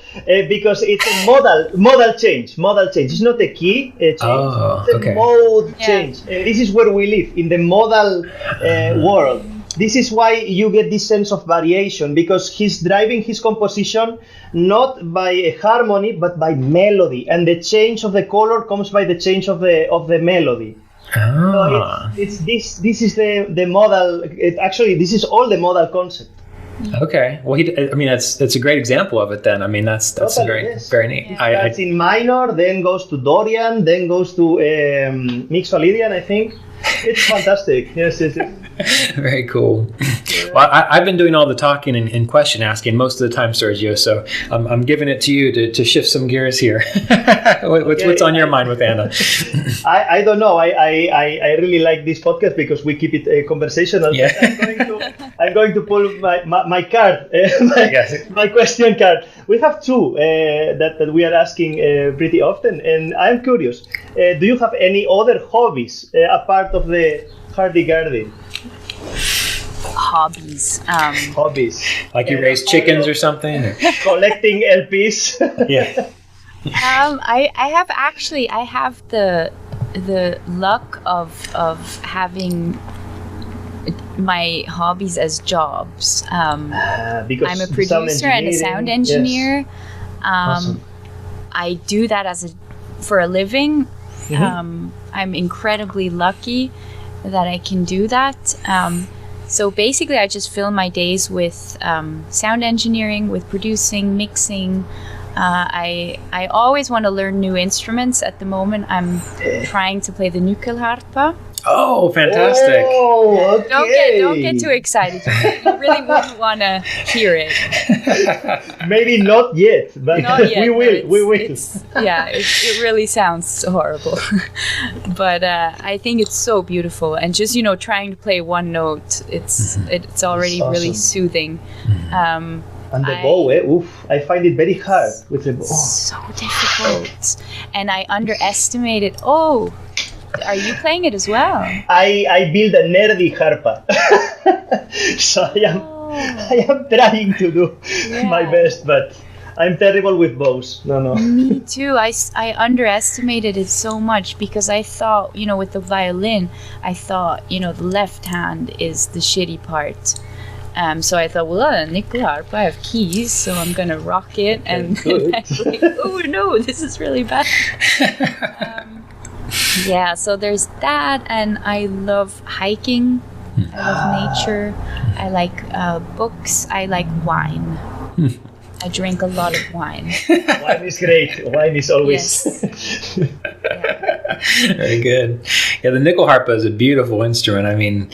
because it's a modal change. It's not a key change. It's a mode change. This is where we live, in the modal world. This is why you get this sense of variation, because he's driving his composition not by a harmony but by melody, and the change of the color comes by the change of the melody. So it's this is the modal. This is all the modal concept. Okay, well, that's a great example of it. Then, that's Totally, very neat. Yeah. Starts in minor, then goes to Dorian, then goes to Mixolydian, I think. It's fantastic. Yes. Very cool. Well, I've been doing all the talking and question asking most of the time, Sergio. So I'm giving it to you to shift some gears here. What's on your mind with Anna? I don't know. I really like this podcast because we keep it conversational. Yeah. I'm going to pull my card, my question card. We have 2 that we are asking pretty often, and I'm curious. Do you have any other hobbies apart of the Hurdy Gurdy? Hobbies. Hobbies. Like you raise chickens or something? Or? Collecting LPs. Yeah. I have the luck of having my hobbies as jobs. Because I'm a producer and a sound engineer. Yes. Awesome. I do that for a living. I'm incredibly lucky that I can do that. So basically, I just fill my days with sound engineering, with producing, mixing, I always want to learn new instruments. At the moment, I'm trying to play the nyckelharpa. Oh, fantastic! Oh, okay. Don't get too excited. You really wouldn't want to hear it. Maybe not yet, but Not yet, we will. We will. It really sounds horrible, but I think it's so beautiful. And just trying to play one note, it's already It's really awesome. soothing. And the bow, I find it very hard with the bow. So difficult, and I underestimated. Oh, are you playing it as well? I build a nerdy harpa, so I am trying to do my best, but I'm terrible with bows. No. Me too. I underestimated it so much because I thought, with the violin, I thought, the left hand is the shitty part. So I thought, nyckelharpa, I have keys, so I'm going to rock it. And then I was like, oh no, this is really bad. So there's that. And I love hiking. I love nature. I like books. I like wine. I drink a lot of wine. Wine is great. Wine is always... Yes. Very good. Yeah, the nyckelharpa is a beautiful instrument. I mean,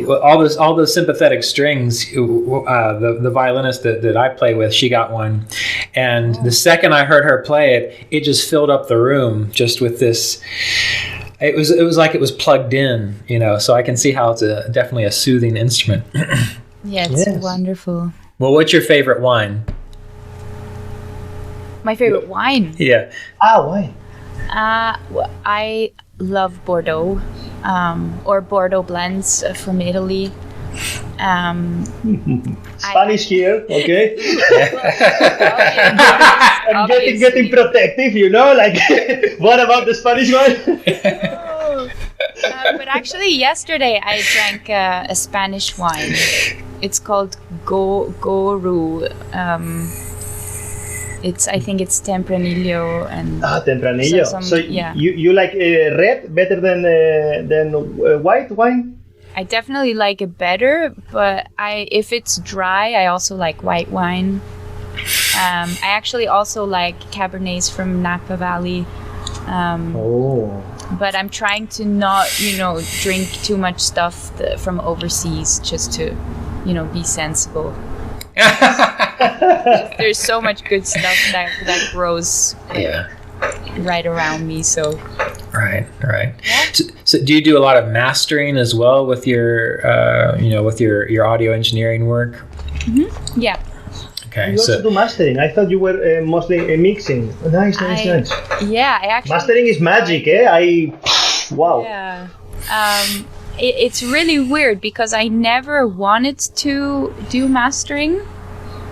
all those sympathetic strings. The violinist that I play with, she got one, and the second I heard her play it, it just filled up the room just with this. It was like it was plugged in, So I can see how it's definitely a soothing instrument. Yeah, it's wonderful. Well, what's your favorite wine? My favorite wine? Yeah. Wine. I love Bordeaux, or Bordeaux blends from Italy. Spanish here, okay? I'm Obviously. getting protective, Like, what about the Spanish one? But actually, yesterday I drank a Spanish wine. It's called Goru. I think it's Tempranillo and Tempranillo. So you like red better than white wine? I definitely like it better, but if it's dry, I also like white wine. I actually also like Cabernets from Napa Valley. But I'm trying to not, drink too much stuff from overseas, just to, be sensible. There's so much good stuff that grows right around me. So right. Yeah. So do you do a lot of mastering as well with your with your audio engineering work? Mm-hmm. Yeah. Okay. You also do mastering. I thought you were mostly mixing. Nice. Yeah, I actually. Mastering is magic, wow. Yeah. It's really weird because I never wanted to do mastering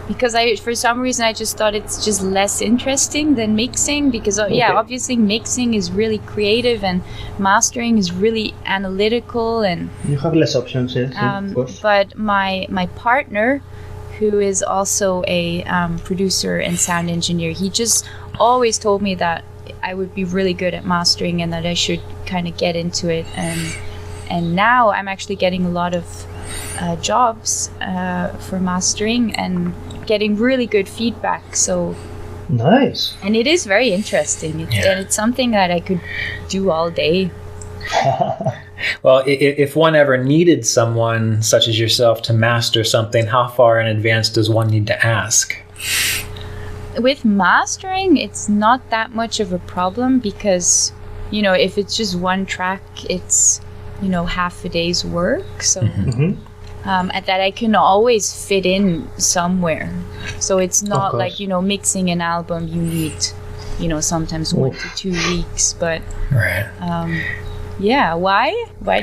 because for some reason I just thought it's just less interesting than mixing because obviously mixing is really creative and mastering is really analytical and you have less options, yes, of course. But my partner, who is also a producer and sound engineer, he just always told me that I would be really good at mastering and that I should kind of get into it. And now I'm actually getting a lot of jobs for mastering and getting really good feedback. So nice. And it is very interesting. And it's something that I could do all day. Well, if one ever needed someone such as yourself to master something, how far in advance does one need to ask? With mastering, it's not that much of a problem because, if it's just one track, it's, half a day's work. So at that I can always fit in somewhere. So it's not like, mixing an album, you need, sometimes 1 to 2 weeks. But right. Yeah, why? You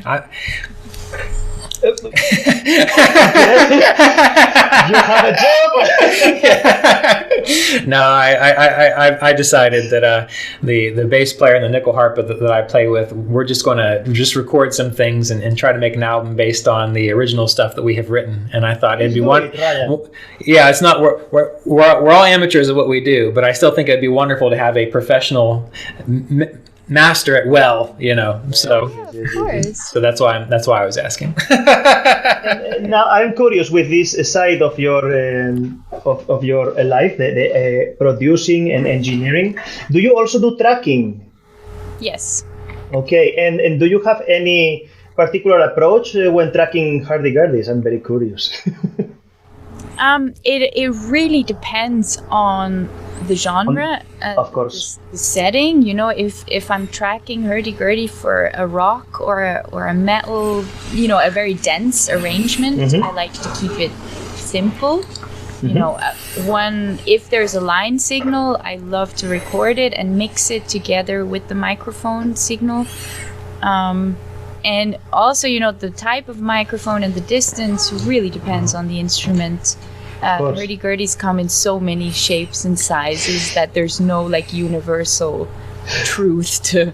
have a job. No, I decided that the bass player and the nyckelharpa that I play with, we're just going to record some things and try to make an album based on the original stuff that we have written. And I thought it'd be yeah, it's not we're all amateurs at what we do, but I still think it'd be wonderful to have a professional master it well, you know. So of course. so that's why I was asking. Now I'm curious with this side of your life, the producing and engineering. Do you also do tracking? Yes. Okay, and do you have any particular approach when tracking Hurdy Gurdies? I'm very curious. It really depends on the genre, of course, the setting. You know, if I'm tracking Hurdy Gurdy for a rock or a metal, you know, a very dense arrangement, I like to keep it simple. You know, if there's a line signal, I love to record it and mix it together with the microphone signal. And also, you know, the type of microphone and the distance really depends on the instrument. Hurdy Gurdies come in so many shapes and sizes that there's no like universal truth to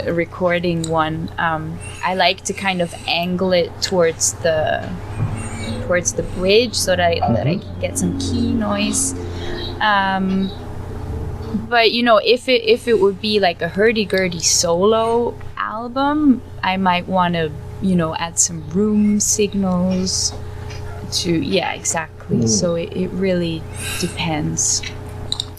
recording one. I like to kind of angle it towards the bridge so that I can get some key noise. But you know, if it would be like a Hurdy Gurdy solo album, I might want to, you know, add some room signals to, exactly. So it really depends.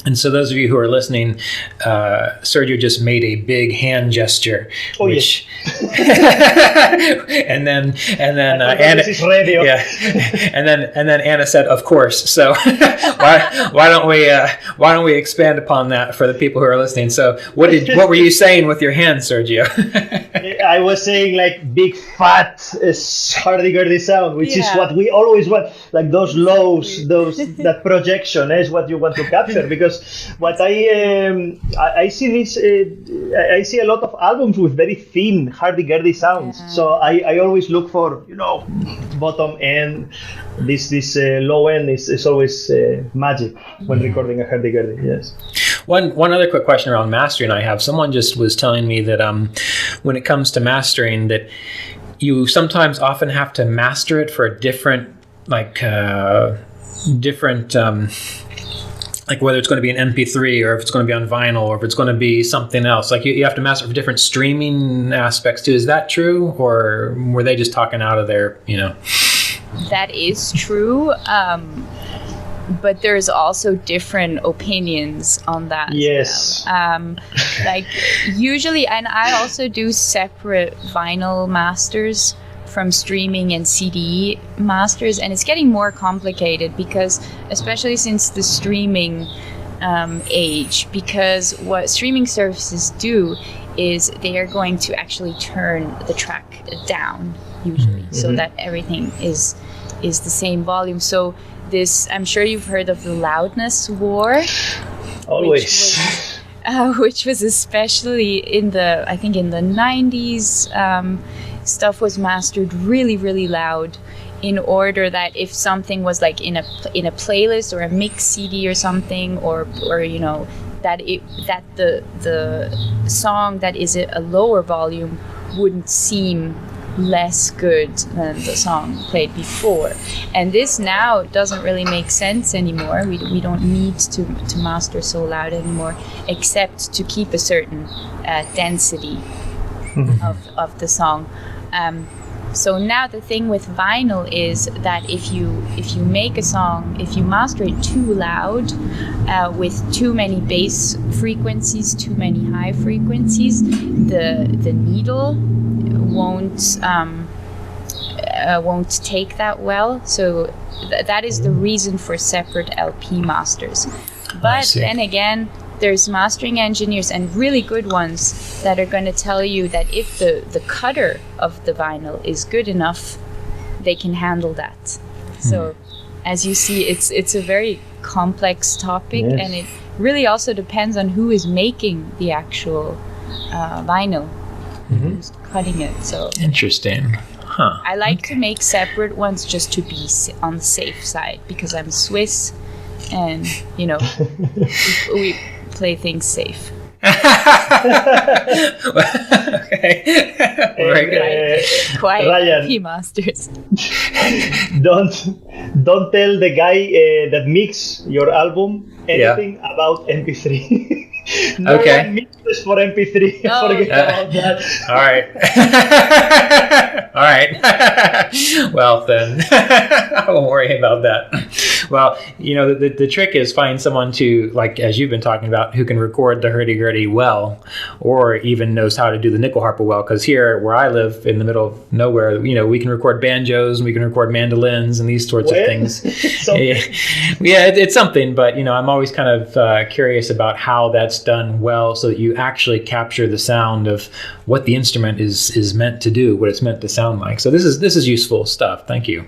And so those of you who are listening, Sergio just made a big hand gesture. Yes. and then Anna, this is radio. yeah, and then Anna said, "Of course." So why don't we expand upon that for the people who are listening? So what were you saying with your hand, Sergio? I was saying like big fat Hurdy Gurdy sound, which is what we always want. Like those lows, that projection is what you want to capture, because what I see I see a lot of albums with very thin Hurdy Gurdy sounds. So I always look for, you know, bottom end. This low end is always magic when recording a Hurdy Gurdy. Yes. One other quick question around mastering I have. Someone just was telling me that when it comes to mastering, that you sometimes often have to master it for a different like whether it's going to be an MP3 or if it's going to be on vinyl or if it's going to be something else. Like you have to master for different streaming aspects too. Is that true, or were they just talking out of their, you know? That is true. But there's also different opinions on that. Yes. As well. Like usually, and I also do separate vinyl masters from streaming and CD masters, and it's getting more complicated because, especially since the streaming age, because what streaming services do is they are going to actually turn the track down usually, so that everything is the same volume. So this, I'm sure you've heard of the loudness war. Always. Which was especially in the 90s. Stuff was mastered really, really loud in order that if something was like in a playlist or a mix CD or something, or you know, that the song that is a lower volume wouldn't seem less good than the song played before. And this now doesn't really make sense anymore. We don't need to master so loud anymore, except to keep a certain density of the song. So now the thing with vinyl is that if you make a song, if you master it too loud, with too many bass frequencies, too many high frequencies, the needle won't take that well. So that is the reason for separate LP masters. But then again, there's mastering engineers, and really good ones, that are going to tell you that if the cutter of the vinyl is good enough, they can handle that. So as you see, it's a very complex topic, and it really also depends on who is making the actual vinyl, who's cutting it. So interesting. I like to make separate ones just to be on the safe side, because I'm Swiss, and you know, we play things safe. Okay. Very good. Quite Ryan. P masters. Don't tell the guy that mixed your album anything about MP3. No Okay. one mixes for MP3. Oh, Forget yeah. about that. All right. All right. Well, then, I won't worry about that. Well, the trick is find someone to, like, as you've been talking about, who can record the hurdy-gurdy well, or even knows how to do the nickel harper well. Because here, where I live, in the middle of nowhere, we can record banjos, and we can record mandolins, and these sorts of things. Yeah, it's something. But I'm always kind of curious about how that's done well, so that you actually capture the sound of what the instrument is meant to do, what it's meant to sound like. So this is useful stuff. Thank you.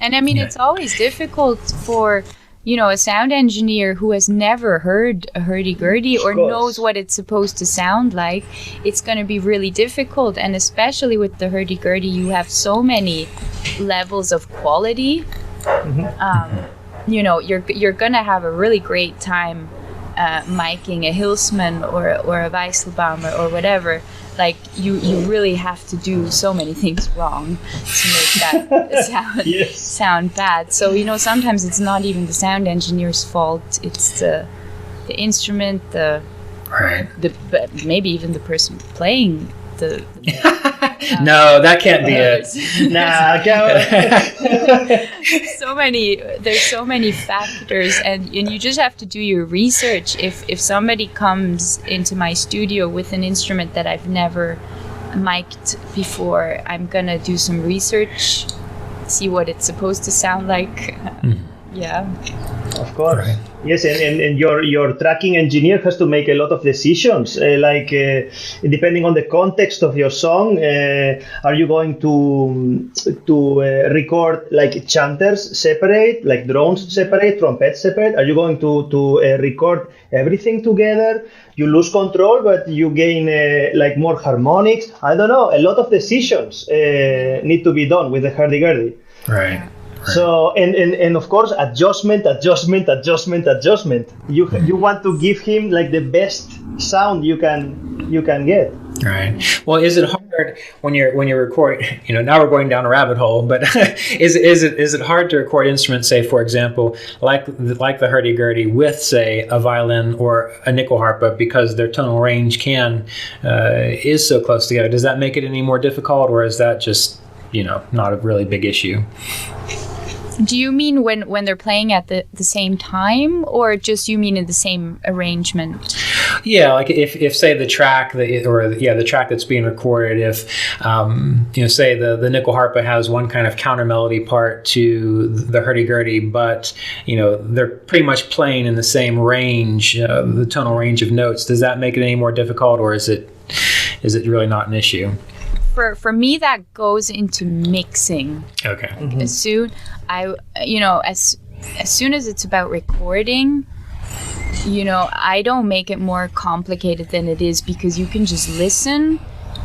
And I mean, it's always difficult for a sound engineer who has never heard a hurdy-gurdy or knows what it's supposed to sound like. It's going to be really difficult, and especially with the hurdy-gurdy, you have so many levels of quality. You're going to have a really great time miking a Hillsman or a Weisselbaumer or whatever. Like you really have to do so many things wrong to make that sound bad. So sometimes it's not even the sound engineer's fault. It's the instrument, maybe even the person playing the no, that can't be it. Nah, there's so many factors, and you just have to do your research. If somebody comes into my studio with an instrument that I've never mic'd before, I'm gonna do some research, see what it's supposed to sound like. Yeah. Of course. Right. Yes, and your tracking engineer has to make a lot of decisions, depending on the context of your song. Are you going to record like chanters separate, like drones separate, trumpets separate? Are you going to record everything together? You lose control, but you gain more harmonics. I don't know. A lot of decisions need to be done with the hurdy-gurdy. Right. So and of course adjustment. You want to give him like the best sound you can get. Right. Well, is it hard when you're recording? Now we're going down a rabbit hole. But is it hard to record instruments? Say, for example, like the hurdy-gurdy with, say, a violin or a nickel harpa, because their tonal range is so close together. Does that make it any more difficult, or is that just not a really big issue? Do you mean when they're playing at the same time, or just you mean in the same arrangement? Yeah, like if say the track the track that's being recorded, if say the nickel harpa has one kind of counter melody part to the hurdy-gurdy, but they're pretty much playing in the same range, the tonal range of notes. Does that make it any more difficult, or is it really not an issue? For me, that goes into mixing. Okay. Mm-hmm. As soon as it's about recording, I don't make it more complicated than it is, because you can just listen,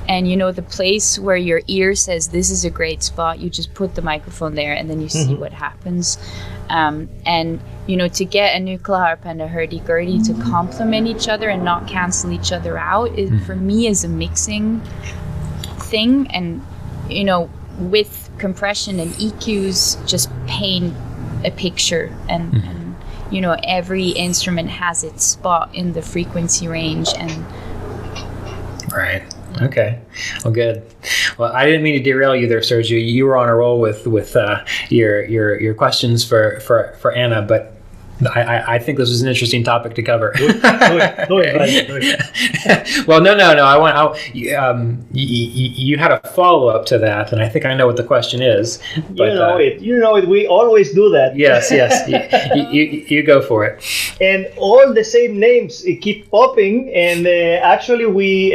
and the place where your ear says this is a great spot, you just put the microphone there, and then you see what happens. And to get a nickel harp and a hurdy-gurdy to complement each other and not cancel each other out, for me is a mixing thing. And with compression and EQs, just paint a picture, and every instrument has its spot in the frequency range. And right. Okay. Well, good. Well, I didn't mean to derail you there, Sergio. You were on a roll with your questions for Anna, but I think this was an interesting topic to cover. Do it. Well, no. You had a follow up to that, and I think I know what the question is. But, You know it. We always do that. Yes. You go for it. And all the same names keep popping, and actually we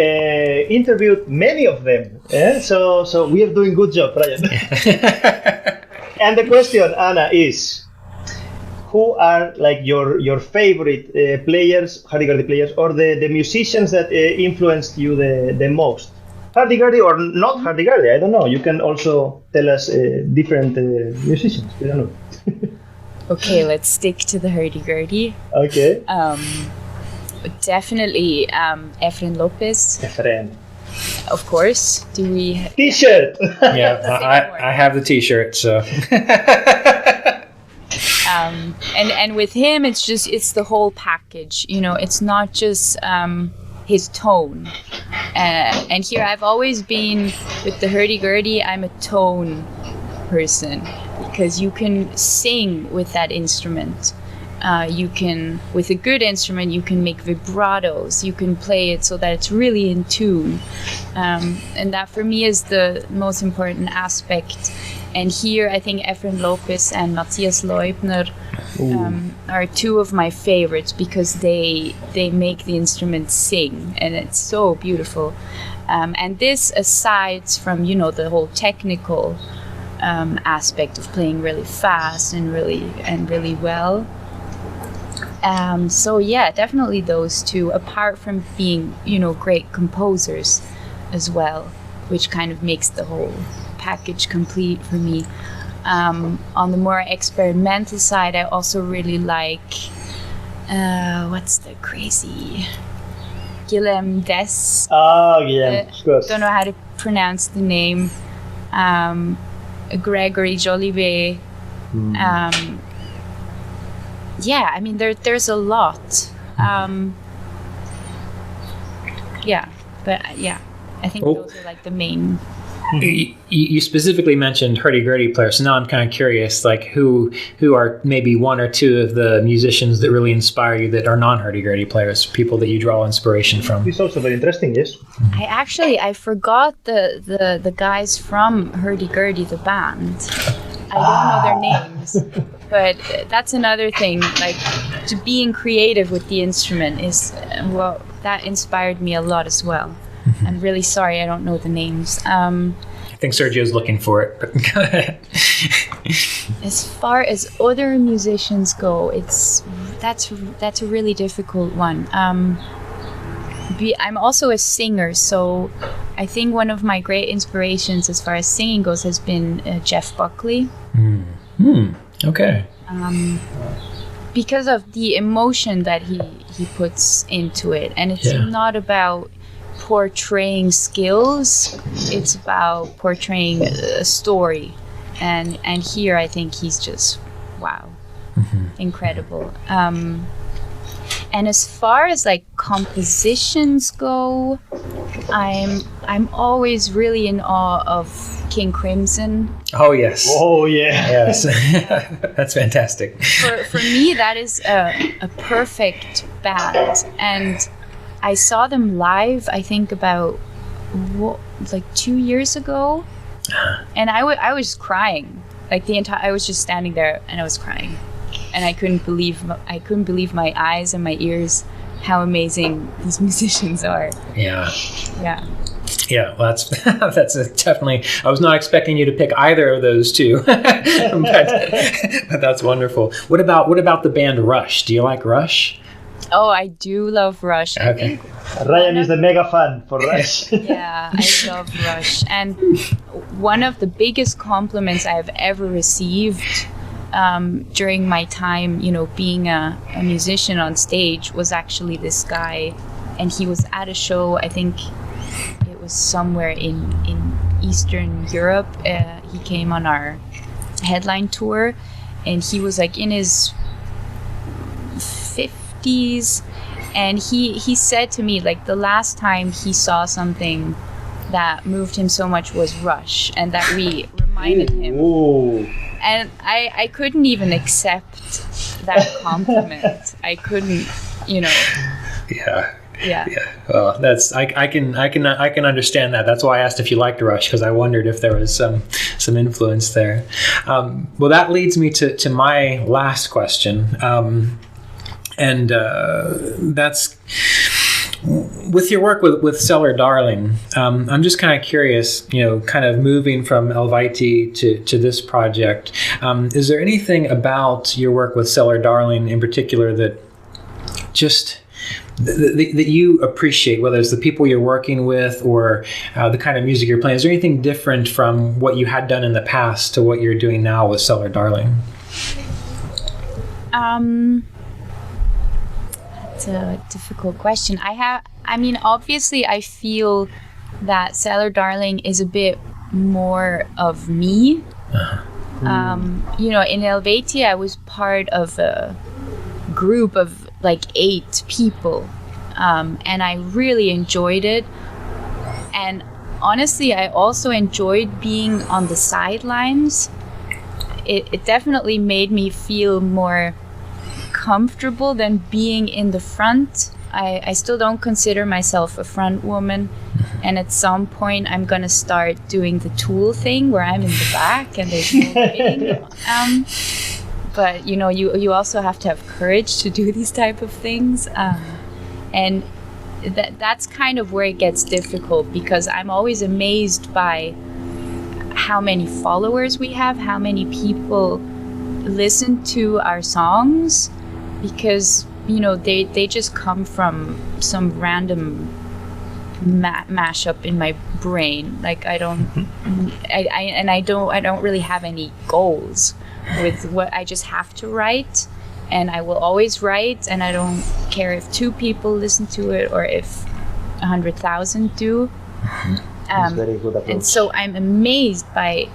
interviewed many of them. So we are doing a good job, Ryan. And the question, Anna, is: who are like your favorite players, hurdy-gurdy players, or the musicians that influenced you the most? Hurdy-gurdy or not hurdy-gurdy, I don't know. You can also tell us different musicians. I don't know. Okay, let's stick to the hurdy-gurdy. Okay. Definitely Efren Lopez. Efren. Of course. Do we? T-shirt. Yeah, I have the T-shirt, so. And with him, it's the whole package. You know, it's not just his tone. And here, I've always been with the Hurdy Gurdy. I'm a tone person because you can sing with that instrument. You can, with a good instrument, you can make vibratos. You can play it so that it's really in tune. And that for me is the most important aspect. And here, I think Efren Lopez and Matthias Leubner are two of my favorites because they make the instrument sing, and it's so beautiful. And this, aside from, you know, the whole technical aspect of playing really fast and really well. So yeah, definitely those two, apart from being, you know, great composers as well, which kind of makes the whole package complete for me. On the more experimental side, I also really like what's the crazy Guillaume Des. Oh, Guillaume, of course. Don't know how to pronounce the name. Gregory Jolivet. Yeah, I mean there's a lot. Yeah, but yeah, I think those are like the main. You specifically mentioned hurdy-gurdy players, so now I'm kind of curious, like who are maybe one or two of the musicians that really inspire you that are non-hurdy-gurdy players, people that you draw inspiration from? It's also very interesting, yes. I forgot the guys from Hurdy Gurdy, the band. I don't know their names, but that's another thing. Like, to being creative with the instrument is that inspired me a lot as well. I'm really sorry I don't know the names. I think Sergio's looking for it, but go ahead. As far as other musicians go, that's a really difficult one. I'm also a singer, so I think one of my great inspirations as far as singing goes has been Jeff Buckley. Okay. Because of the emotion that he puts into it, and it's not about portraying skills, it's about portraying a story, and here I think he's just incredible. And as far as like compositions go, I'm always really in awe of King Crimson. Oh yes. Oh yeah. Yes. That's fantastic. For me, that is a perfect band, and I saw them live, I think about 2 years ago, and I was crying. Like I was just standing there and I was crying, and I couldn't believe my eyes and my ears how amazing these musicians are. Yeah. Yeah, well, that's definitely. I was not expecting you to pick either of those two, but that's wonderful. What about the band Rush? Do you like Rush? Oh, I do love Rush. Okay. Ryan is the mega fan for Rush. Yeah, I love Rush. And one of the biggest compliments I've ever received during my time, you know, being a musician on stage was actually this guy. And he was at a show, I think it was somewhere in Eastern Europe. He came on our headline tour, and he was like in his 50s, and he said to me, like, the last time he saw something that moved him so much was Rush, and that we reminded him. Ooh. And I couldn't even accept that compliment. I couldn't, you know. Yeah. Well, that's I can understand that. That's why I asked if you liked Rush, because I wondered if there was some influence there. Well, that leads me to my last question. And that's with your work with Cellar Darling. I'm just kind of curious, you know, kind of moving from Eluveitie to this project. Is there anything about your work with Cellar Darling in particular that just that you appreciate, whether it's the people you're working with or the kind of music you're playing? Is there anything different from what you had done in the past to what you're doing now with Cellar Darling? It's a difficult question. Obviously I feel that Cellar Darling is a bit more of me. You know, in Eluveitie, I was part of a group of like 8 people, and I really enjoyed it. And honestly, I also enjoyed being on the sidelines. It definitely made me feel more comfortable than being in the front. I still don't consider myself a front woman, and at some point I'm gonna start doing the Tool thing where I'm in the back and there's no writing. But you know, you also have to have courage to do these type of things, and that's kind of where it gets difficult, because I'm always amazed by how many followers we have, how many people listen to our songs, because you know they just come from some random mashup in my brain. Like I don't really have any goals with what I just have to write, and I will always write, and I don't care if 2 people listen to it or if 100,000 do. Very good approach. And so I'm amazed by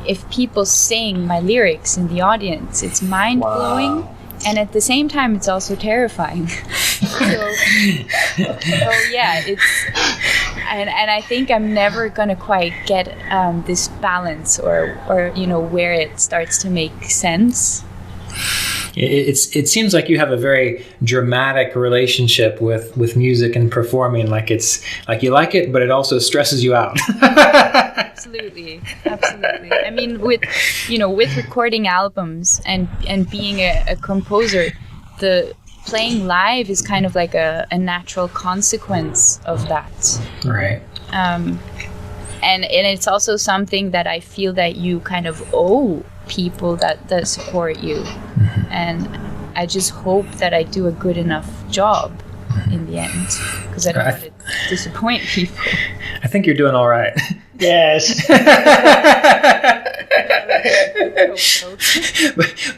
if people sing my lyrics in the audience. It's mind-blowing. Wow. And at the same time, it's also terrifying. So yeah, and I think I'm never gonna quite get this balance or you know, where it starts to make sense. It seems like you have a very dramatic relationship with music and performing. Like it's like you like it, but it also stresses you out. Absolutely. I mean, with recording albums and being a composer, the playing live is kind of like a natural consequence of that. Right. And it's also something that I feel that you kind of owe people that support you. And I just hope that I do a good enough job in the end, because I don't want to disappoint people. I think you're doing all right. Yes.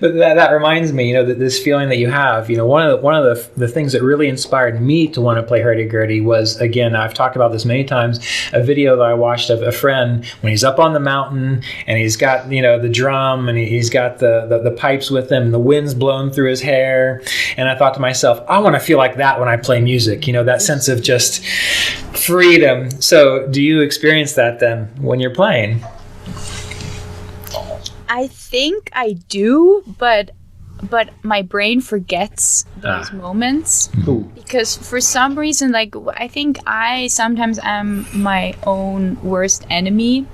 but that reminds me, you know, that this feeling that you have, you know, one of the things that really inspired me to want to play Hurdy Gurdy was, again, I've talked about this many times, a video that I watched of Efrén when he's up on the mountain and he's got, you know, the drum and he's got the pipes with him and the wind's blowing through his hair. And I thought to myself, I want to feel like that when I play music, you know, that sense of just freedom. So do you experience that then when you're playing? I think I do, but my brain forgets those moments. Ooh. Because for some reason, like, I think I sometimes am my own worst enemy.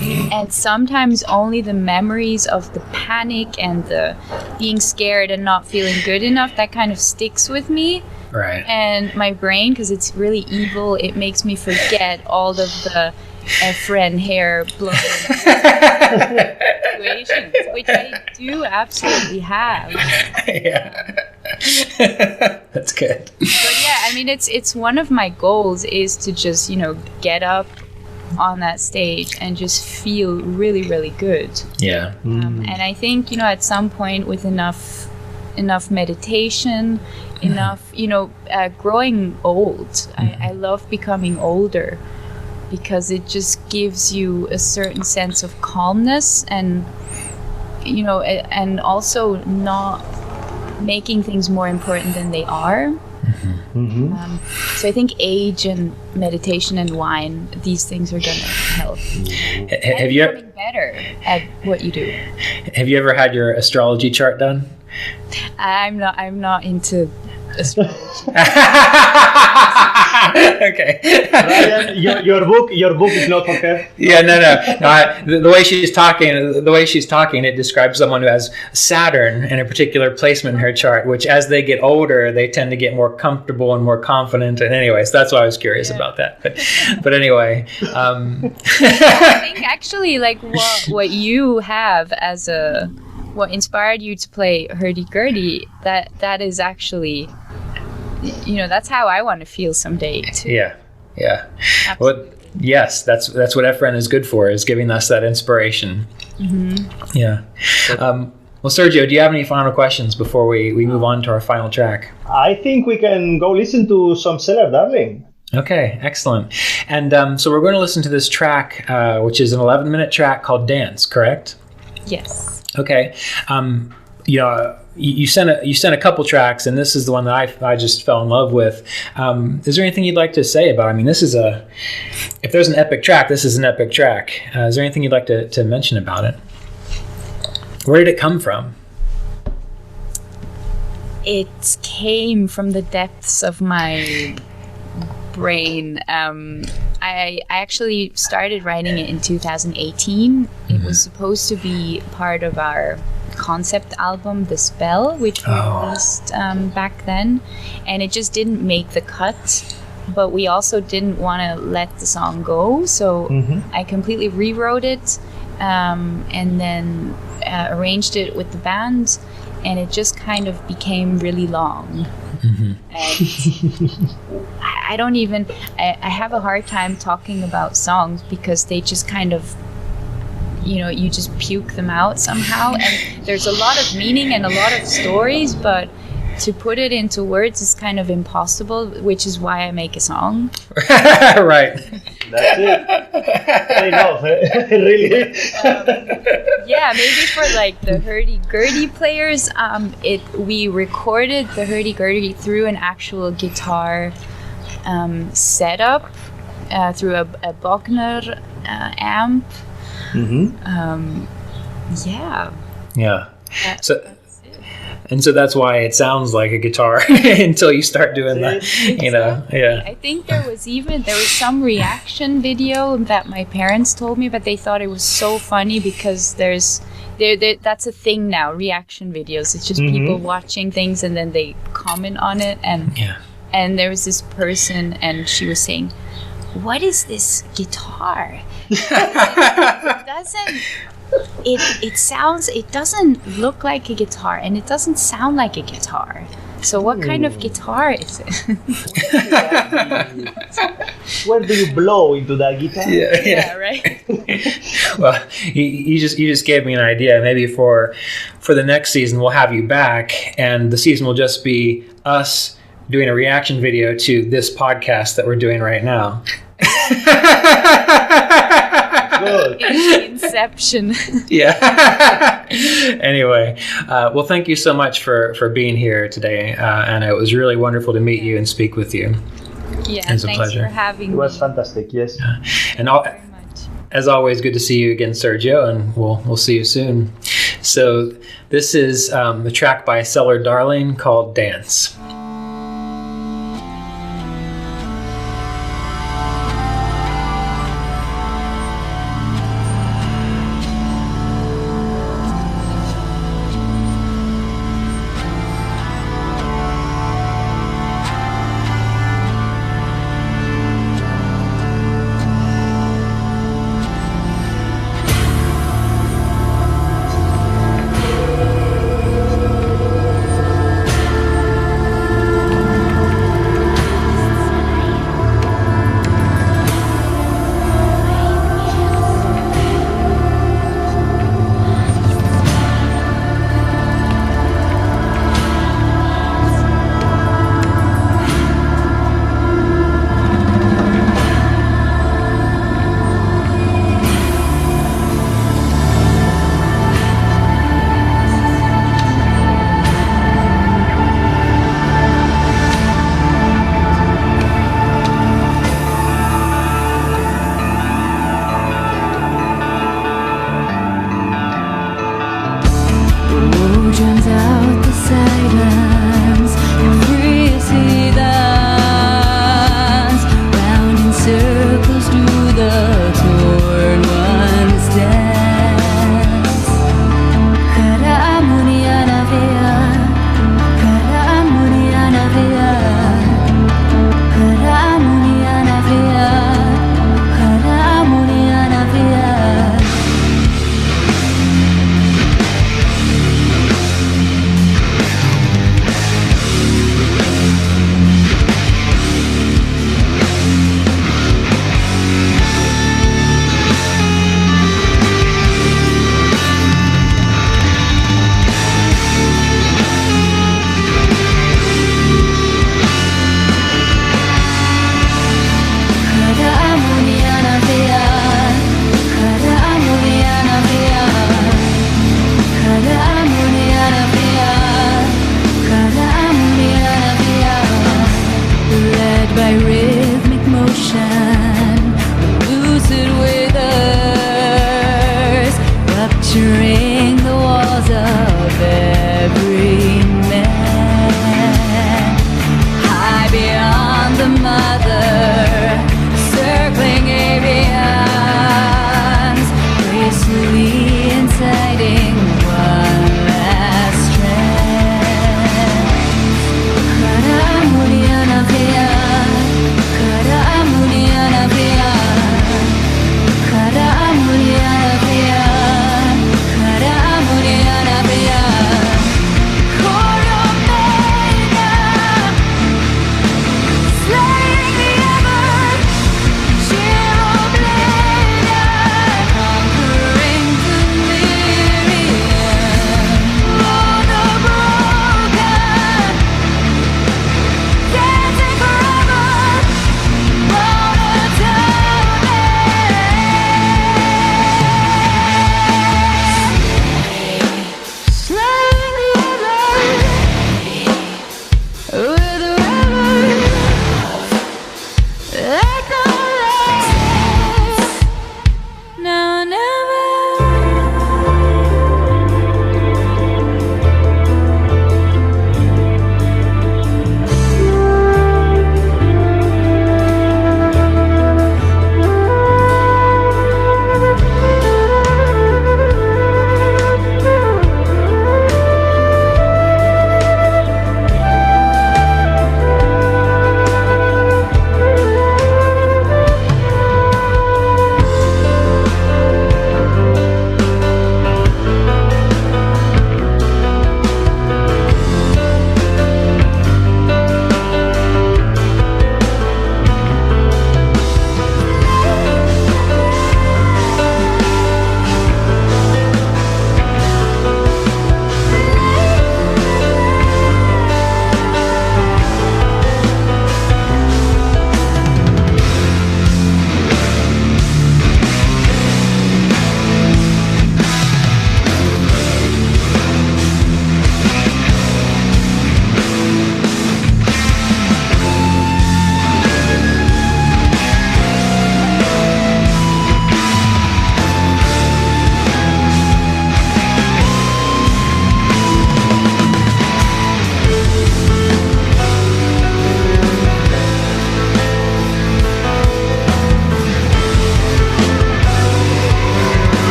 And sometimes only the memories of the panic and the being scared and not feeling good enough, that kind of sticks with me. Right. And my brain, because it's really evil, it makes me forget all of the Efren hair blowing situations, which I do absolutely have. Yeah. That's good. But yeah, I mean, it's one of my goals is to just, you know, get up on that stage and just feel really, really good. Yeah. And I think, you know, at some point with enough meditation, enough, you know, growing old. I love becoming older, because it just gives you a certain sense of calmness and, you know, and also not making things more important than they are. So I think age and meditation and wine, these things are going to help. Have you becoming better at what you do. Have you ever had your astrology chart done? I'm not into astrology. Okay. Ryan, your book is not for her. Yeah, no. The way she's talking, it describes someone who has Saturn in a particular placement in her chart, which as they get older, they tend to get more comfortable and more confident. And anyways, that's why I was curious about that. But anyway, I think actually, like what you have as what inspired you to play Hurdy Gurdy, that is actually, you know, that's how I want to feel someday too. Yeah. Absolutely. Well, yes, that's what Efren is good for, is giving us that inspiration. Yeah. Well, Sergio, do you have any final questions before we move on to our final track? I think we can go listen to some Cellar Darling. Okay, excellent. And so we're going to listen to this track, which is an 11-minute track called Dance, correct? Yes. Okay. You sent a couple tracks, and this is the one that I just fell in love with. Is there anything you'd like to say about it? I mean, if there's an epic track, this is an epic track. Is there anything you'd like to mention about it? Where did it come from? It came from the depths of my brain. I actually started writing it in 2018. It was supposed to be part of our concept album, The Spell, which we released back then, and it just didn't make the cut. But we also didn't want to let the song go, so I completely rewrote it and then arranged it with the band, and it just kind of became really long. And I have a hard time talking about songs because they just kind of, you just puke them out somehow, and there's a lot of meaning and a lot of stories, but to put it into words is kind of impossible, which is why I make a song. Right. That's it. Enough, really. Yeah, maybe for like the Hurdy Gurdy players, we recorded the Hurdy Gurdy through an actual guitar setup, through a Bogner amp. Yeah. So that's why it sounds like a guitar until you start doing that, Yeah. I think there was some reaction video that my parents told me, but they thought it was so funny because that's a thing now, reaction videos. It's just people watching things and then they comment on it, and there was this person and she was saying, "What is this guitar? It doesn't look like a guitar and it doesn't sound like a guitar. So what kind of guitar is it?" Where do you blow into that guitar? Yeah, right. Well, you just gave me an idea. Maybe for the next season we'll have you back, and the season will just be us doing a reaction video to this podcast that we're doing right now. Good. Inception. Yeah. Anyway, well, thank you so much for being here today, Anna. It was really wonderful to meet you and speak with you. Yeah, it was a thanks pleasure. for having me. It was fantastic, yes. And Very much. as always, good to see you again, Sergio, and we'll see you soon. So this is the track by Cellar Darling called Dance.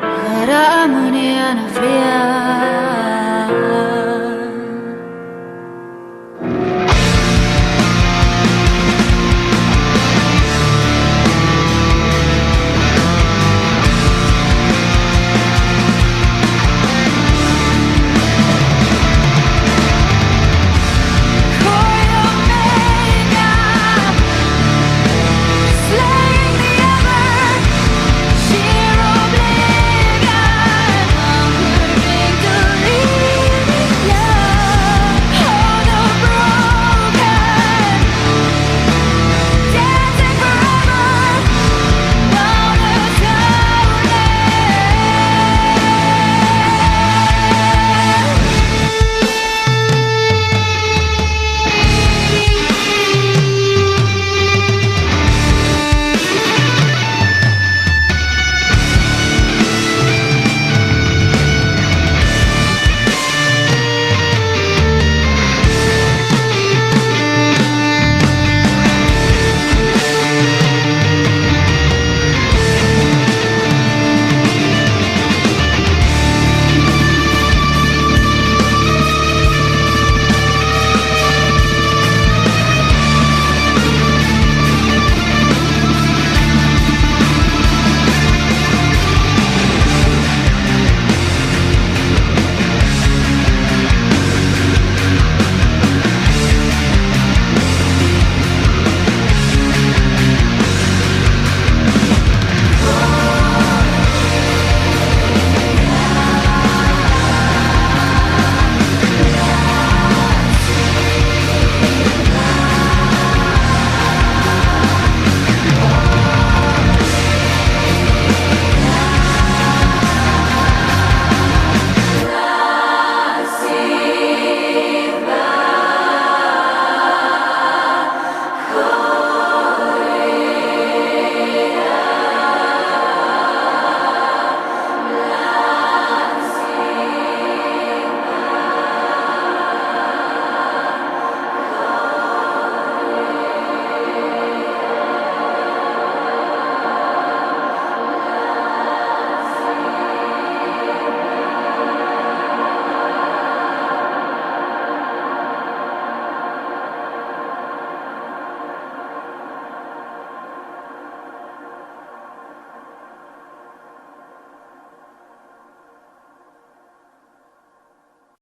Cara mañana fría.